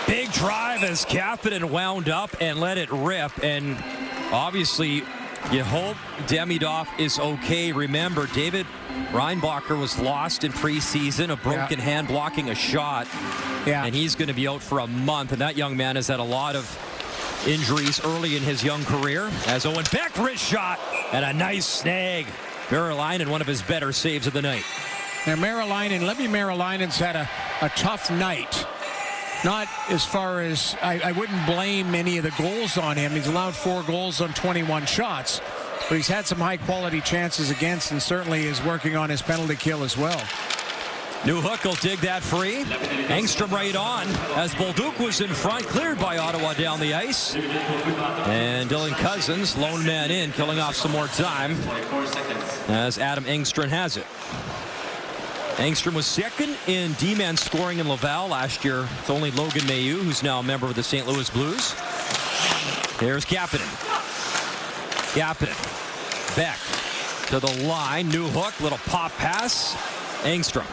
Big drive as Kapanen wound up and let it rip, and obviously you hope Demidov is okay. Remember, David Reinbacher was lost in preseason, a broken hand blocking a shot. And he's going to be out for a month. And that young man has had a lot of injuries early in his young career. As Owen Beck, wrist shot, and a nice snag. Merrilainen, one of his better saves of the night.
Now, Lebby Merrilainen's had a tough night. Not as far as, I wouldn't blame any of the goals on him. He's allowed 4 goals on 21 shots. But he's had some high-quality chances against, and certainly is working on his penalty kill as well.
Newhook will dig that free. Engstrom right on as Bolduc was in front, cleared by Ottawa down the ice. And Dylan Cousins, lone man in, killing off some more time as Adam Engstrom has it. Engstrom was second in D-man scoring in Laval last year. It's only Logan Mailloux, who's now a member of the St. Louis Blues. Here's Kapanen. Kapanen. Beck to the line. Newhook, little pop pass. Engstrom.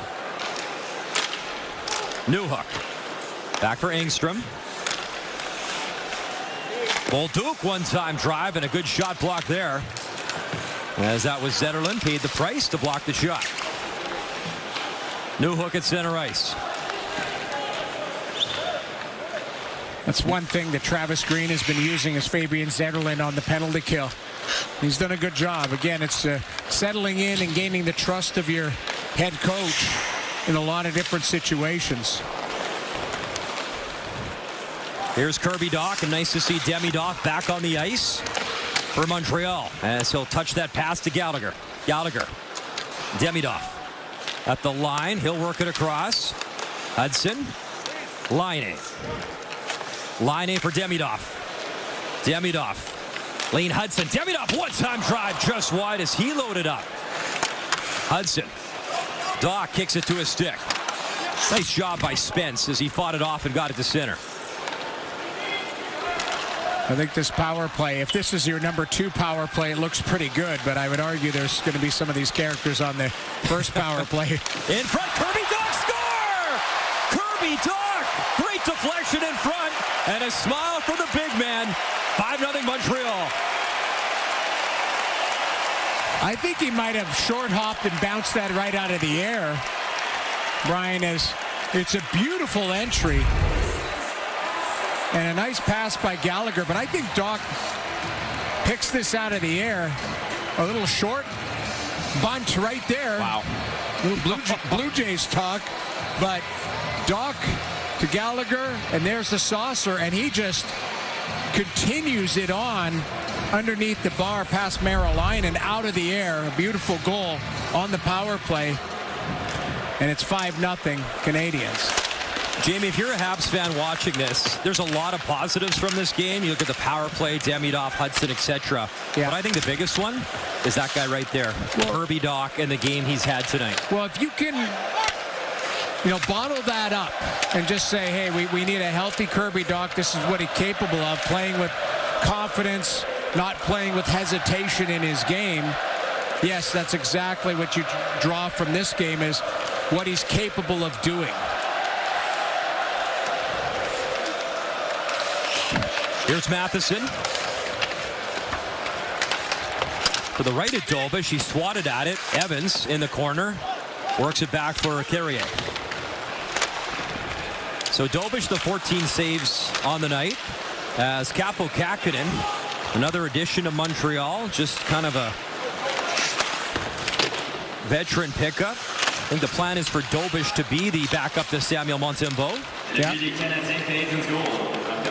Newhook. Back for Engstrom. Bolduc one-time drive and a good shot block there. As that was Zetterlund, paid the price to block the shot. Newhook at center ice.
That's one thing that Travis Green has been using is Fabian Zetterlund on the penalty kill. He's done a good job. Again, it's settling in and gaining the trust of your head coach in a lot of different situations.
Here's Kirby Dach, and nice to see Demidov back on the ice. for Montreal as he'll touch that pass to Gallagher. Gallagher. Demidov at the line. He'll work it across. Hudson. Laine. Laine for Demidov. Demidov. Lane Hudson. Demidov one-time drive just wide as he loaded up. Hudson. Doc kicks it to his stick. Nice job by Spence as he fought it off and got it to center.
I think this power play, if this is your number 2 power play, it looks pretty good, but I would argue there's going to be some of these characters on the first power play.
In front, Kirby Dach score! Kirby Dach! Great deflection in front, and a smile from the big man. 5-0 Montreal.
I think he might have short-hopped and bounced that right out of the air. Brian, it's a beautiful entry. And a nice pass by Gallagher, but I think Dach picks this out of the air. A little short bunt right there.
Wow.
Little Blue Jays talk, but Dach to Gallagher, and there's the saucer, and he just continues it on underneath the bar past Marilyn and out of the air. A beautiful goal on the power play, and it's 5-0 Canadiens.
Jamie, if you're a Habs fan watching this, there's a lot of positives from this game. You look at the power play, Demidov, Hudson, etc.
Yeah.
But I think the biggest one is that guy right there, Kirby Dach, and the game he's had tonight.
Well, if you can, bottle that up and just say, hey, we need a healthy Kirby Dach. This is what he's capable of, playing with confidence, not playing with hesitation in his game. Yes, that's exactly what you draw from this game, is what he's capable of doing.
Here's Matheson. For the right at Dobish, he swatted at it. Evans in the corner. Works it back for Carrier. So Dobish, the 14 saves on the night. As Capo Kakinen, another addition to Montreal. Just kind of a veteran pickup. I think the plan is for Dobish to be the backup to Samuel Montembeault.
Yeah.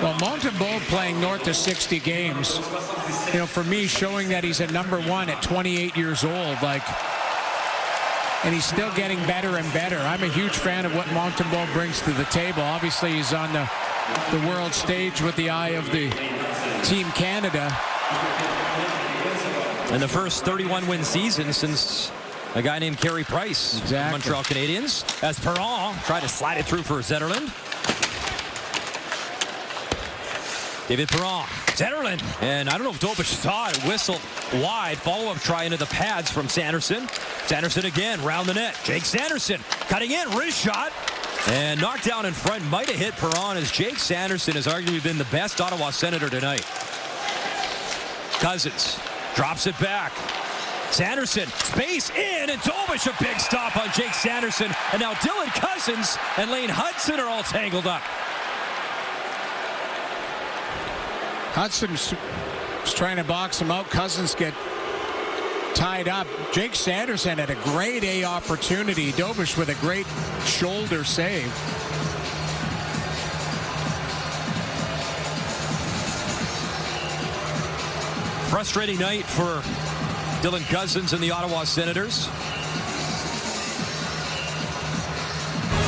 Well, Montembeault playing north of 60 games, for me, showing that he's a number 1 at 28 years old, and he's still getting better and better. I'm a huge fan of what Montembeault brings to the table. Obviously, he's on the world stage with the eye of the Team Canada.
And the first 31-win season since a guy named Carey Price.
Exactly.
Montreal Canadiens. As Perron tried to slide it through for Zetterlund. David Perron, Zetterlund, and I don't know if Dobish saw it, whistled wide. Follow-up try into the pads from Sanderson. Sanderson again, round the net. Jake Sanderson cutting in, wrist shot, and knocked down in front. Might have hit Perron, as Jake Sanderson has arguably been the best Ottawa Senator tonight. Cousins drops it back. Sanderson, space in, and Dobish a big stop on Jake Sanderson. And now Dylan Cousins and Lane Hudson are all tangled up.
Hudson's trying to box him out. Cousins get tied up. Jake Sanderson had a grade A opportunity. Dobish with a great shoulder save.
Frustrating night for Dylan Cousins and the Ottawa Senators.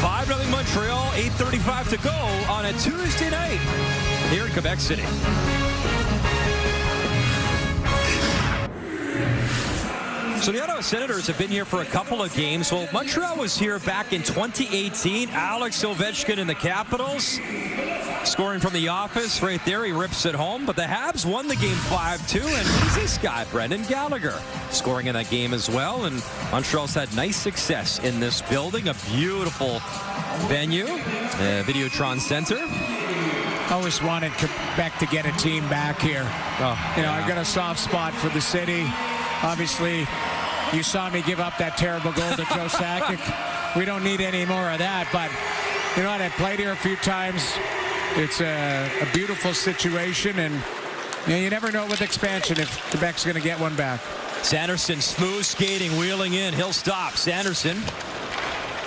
5-0 Montreal, 8:35 to go on a Tuesday night here in Quebec City. So the Ottawa Senators have been here for a couple of games. Well, Montreal was here back in 2018. Alex Ovechkin in the Capitals, scoring from the office right there. He rips it home. But the Habs won the game 5-2. And who's this guy? Brendan Gallagher scoring in that game as well. And Montreal's had nice success in this building. A beautiful venue, Videotron Center.
Always wanted Quebec to get a team back here. I've got a soft spot for the city. Obviously, you saw me give up that terrible goal to Joe Sakic. We don't need any more of that. But you know what? I played here a few times. It's a beautiful situation, and you never know with expansion if Quebec's going to get one back.
Sanderson smooth skating, wheeling in. He'll stop. Sanderson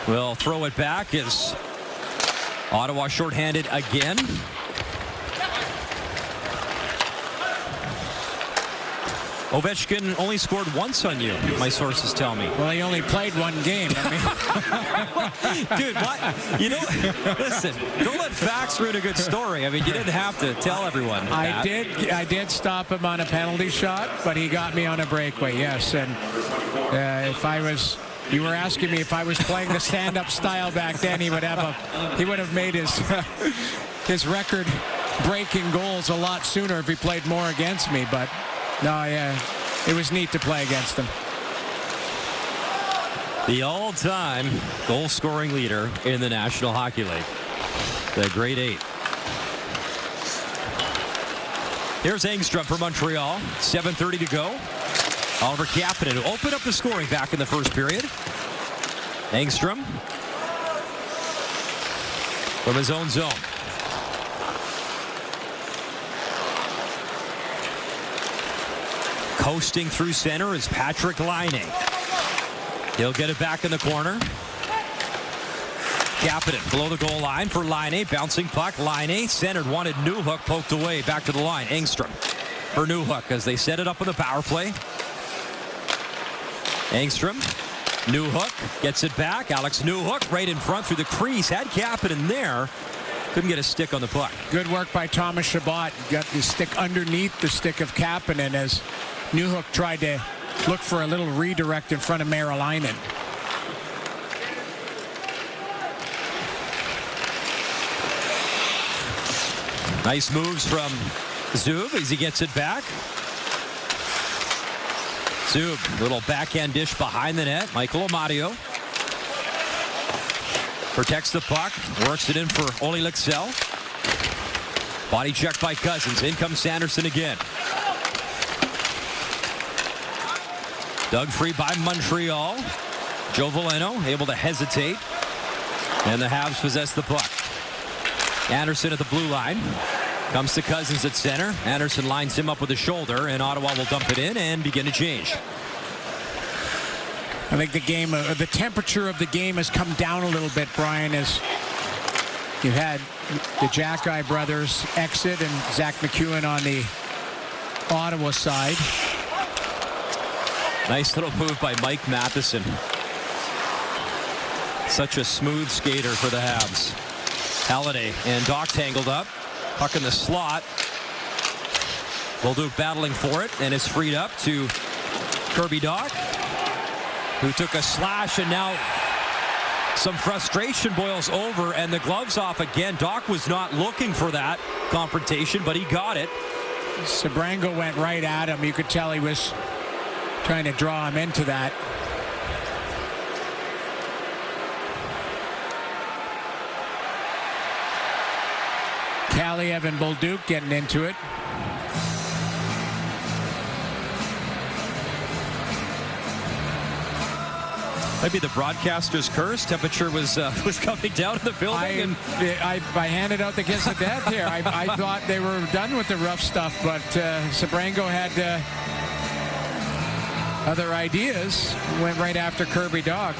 will throw it back as Ottawa shorthanded again. Ovechkin only scored once on you, my sources tell me.
Well, he only played one game. I mean,
Dude, what? You know, listen, don't let facts ruin a good story. I mean, you didn't have to tell everyone that.
I did stop him on a penalty shot, but he got me on a breakaway, yes. And you were asking me if I was playing the stand-up style back then, he would have made his record-breaking goals a lot sooner if he played more against me. But no, yeah, it was neat to play against him.
The all-time goal-scoring leader in the National Hockey League, the Great Eight. Here's Engstrom for Montreal. 7:30 to go. Oliver Kapanen to open up the scoring back in the first period. Engstrom from his own zone. Coasting through center is Patrick Laine. He'll get it back in the corner. Kapanen below the goal line for Laine. Bouncing puck. Laine centered. Wanted Newhook poked away. Back to the line. Engstrom for Newhook as they set it up on the power play. Engstrom. Newhook gets it back. Alex Newhook right in front through the crease. Had Kapanen there. Couldn't get a stick on the puck.
Good work by Thomas Chabot. Got the stick underneath the stick of Kapanen as Newhook tried to look for a little redirect in front of Merrilainen.
Nice moves from Zub as he gets it back. Zub, little backhand dish behind the net. Michael Amadio protects the puck, works it in for Ole Lycksell. Body check by Cousins. In comes Sanderson again. Dug free by Montreal. Joe Veleno able to hesitate. And the Habs possess the puck. Anderson at the blue line. Comes to Cousins at center. Anderson lines him up with a shoulder, and Ottawa will dump it in and begin to change.
I think the temperature of the game has come down a little bit, Brian, as you had the Jackeye brothers exit and Zach McEwen on the Ottawa side.
Nice little move by Mike Matheson. Such a smooth skater for the Habs. Halliday and Doc tangled up. Puck in the slot. Bolduc battling for it, and it's freed up to Kirby Dach, who took a slash, and now some frustration boils over, and the gloves off again. Dach was not looking for that confrontation, but he got it.
Sebrango went right at him. You could tell he was trying to draw him into that. Kaliev and Bolduc getting into it.
Maybe the broadcaster's curse. Temperature was coming down in the building.
I handed out the kiss of death here. I thought they were done with the rough stuff, but Sebrango had other ideas. Went right after Kirby Dach.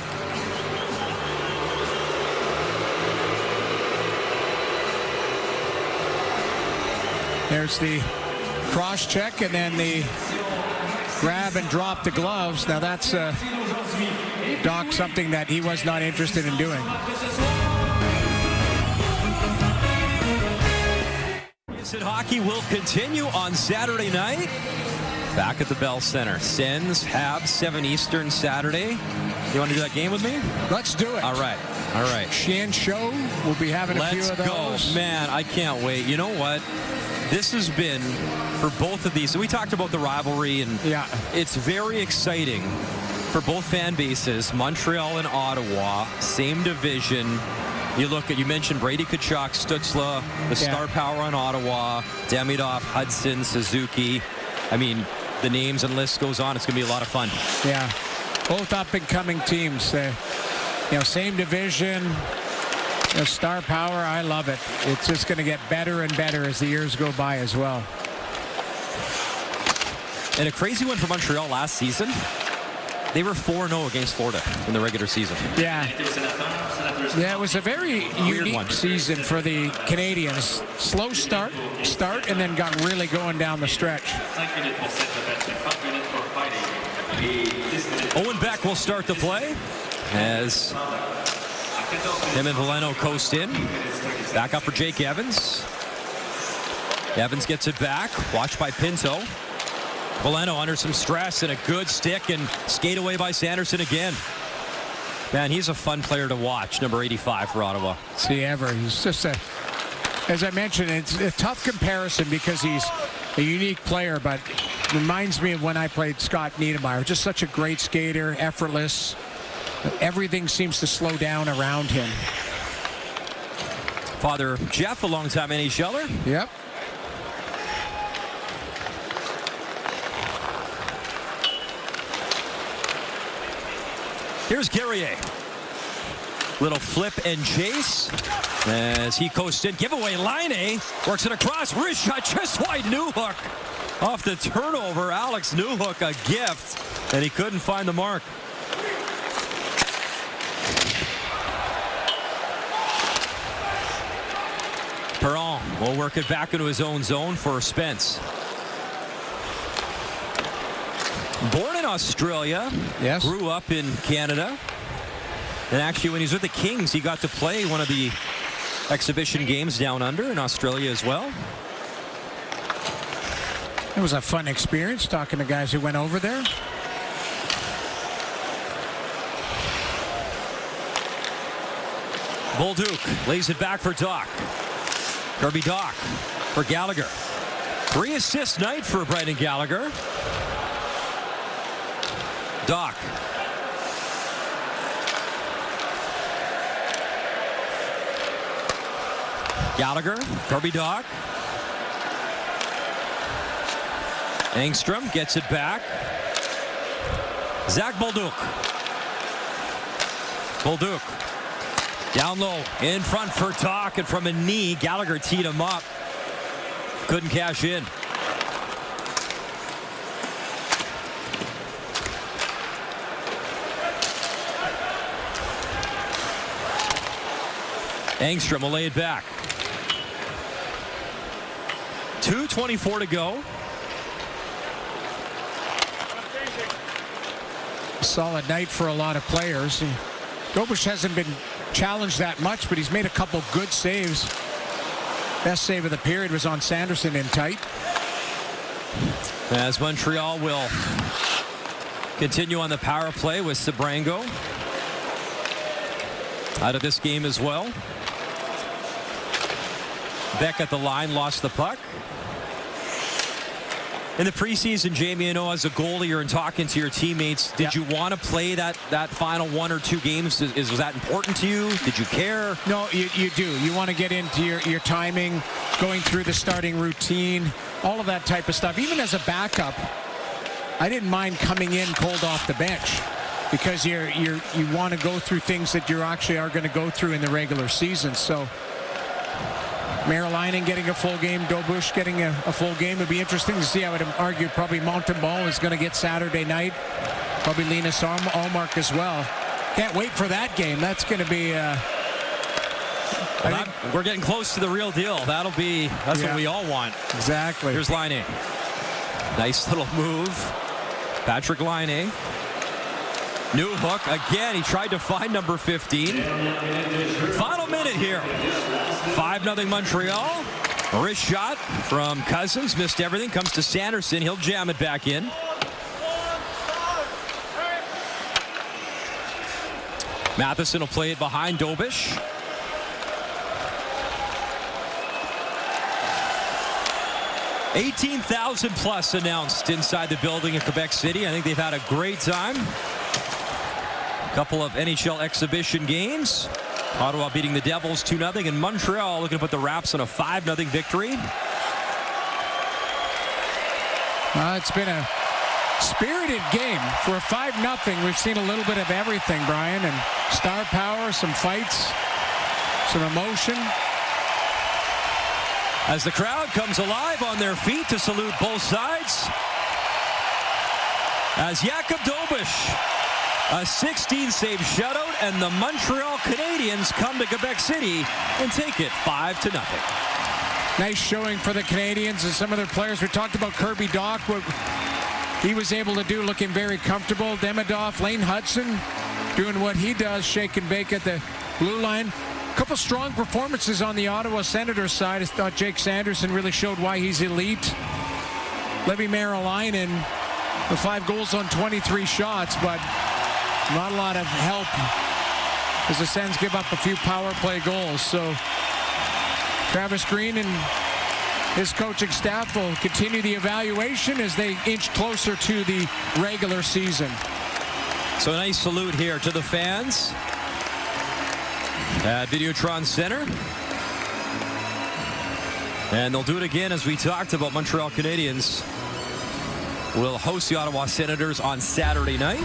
There's the cross check and then the grab and drop the gloves. Now that's Dach something that he was not interested in doing.
Hockey will continue on Saturday night. Back at the Bell Center. Sens, Habs, 7 Eastern Saturday. You want to do that game with me?
Let's do it.
All right. All right.
Shan Show. We'll be having a few of those.
Let's go. Man, I can't wait. You know what? This has been, for both of these, we talked about the rivalry, and
yeah,
it's very exciting for both fan bases. Montreal and Ottawa, same division. You mentioned Brady Tkachuk, Stützle, the star power on Ottawa, Demidov, Hudson, Suzuki. I mean, the names and list goes on. It's going to be a lot of fun.
Yeah, both up-and-coming teams. Same division. Star power, I love it. It's just going to get better and better as the years go by as well.
And a crazy one for Montreal last season. They were 4-0 against Florida in the regular season.
Yeah. Yeah, it was a very unique season for the Canadiens. Slow start, and then got really going down the stretch.
Owen Beck will start the play as him and Veleno coast in. Back up for Jake Evans. Evans gets it back. Watched by Pinto. Veleno under some stress and a good stick and skate away by Sanderson again. Man, he's a fun player to watch, number 85 for Ottawa.
See, ever. He's just a, as I mentioned, it's a tough comparison because he's a unique player, but reminds me of when I played Scott Niedermayer. Just such a great skater, effortless. Everything seems to slow down around him.
Father Jeff, a longtime NHLer.
Yep.
Here's Guerrier. Little flip and chase as he coasts in. Giveaway, Laine works it across. Wrist shot just wide. Newhook off the turnover. Alex Newhook, a gift, and he couldn't find the mark. Perron will work it back into his own zone for Spence. Born in Australia,
yes.
Grew up in Canada. And actually, when he was with the Kings, he got to play one of the exhibition games down under in Australia as well.
It was a fun experience talking to guys who went over there.
Bolduc lays it back for Doc. Kirby Doc for Gallagher. 3-assist night for Brendan Gallagher. Doc. Gallagher, Kirby Doc. Engstrom gets it back. Zach Bolduc. Bolduc. Down low, in front for Doc, and from a knee, Gallagher teed him up. Couldn't cash in. Engstrom will lay it back. 2:24 to go.
Solid night for a lot of players. Dobush hasn't been challenged that much, but he's made a couple good saves. Best save of the period was on Sanderson in tight.
As Montreal will continue on the power play with Sabrango out of this game as well. Beck at the line, lost the puck. In the preseason, Jamie, I know as a goalie, you're in talking to your teammates. Did you want to play that final 1 or 2 games? Was that important to you? Did you care?
No, you do. You want to get into your timing, going through the starting routine, all of that type of stuff. Even as a backup, I didn't mind coming in cold off the bench because you want to go through things that you actually are going to go through in the regular season. So Merrilainen getting a full game, Dobush getting a full game. It'd be interesting to see. I would argue probably Montembeault is going to get Saturday night. Probably Linus Ullmark as well. Can't wait for that game. That's going to be...
we're getting close to the real deal. That's what we all want.
Exactly.
Here's Laine. Nice little move. Patrick Laine. Newhook again. He tried to find number 15. Final minute here. 5-0 Montreal. Wrist shot from Cousins. Missed everything. Comes to Sanderson. He'll jam it back in. Matheson will play it behind Dobush. $18,000 plus announced inside the building in Quebec City. I think they've had a great time. A couple of NHL exhibition games. Ottawa beating the Devils 2-0, and Montreal looking to put the Raps on a 5-0 victory.
It's been a spirited game. For a 5-0, we've seen a little bit of everything, Brian, and star power, some fights, some emotion.
As the crowd comes alive on their feet to salute both sides. As Jakob Dobush, a 16-save shutout, and the Montreal Canadiens come to Quebec City and take it 5-0.
Nice showing for the Canadiens and some of their players. We talked about Kirby Doc. he was able to do, looking very comfortable. Demidov, Lane Hudson doing what he does, shake and bake at the blue line. A couple strong performances on the Ottawa Senators side. I thought Jake Sanderson really showed why he's elite. Levi Marilainen with 5 goals on 23 shots, but not a lot of help as the Sens give up a few power play goals. So Travis Green and his coaching staff will continue the evaluation as they inch closer to the regular season.
So a nice salute here to the fans at Videotron Center. And they'll do it again, as we talked about. Montreal Canadiens will host the Ottawa Senators on Saturday night.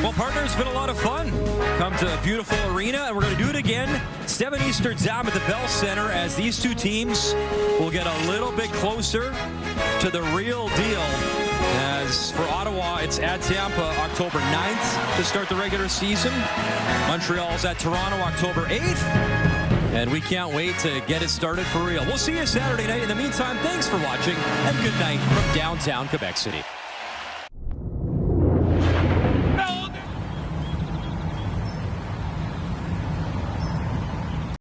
Well, partner, it's been a lot of fun. Come to a beautiful arena, and we're going to do it again 7 Eastern time at the Bell Center, as these two teams will get a little bit closer to the real deal. As for Ottawa, it's at Tampa October 9th to start the regular season. Montreal's at Toronto October 8th. And we can't wait to get it started for real. We'll see you Saturday night. In the meantime, thanks for watching, and good night from downtown Quebec City.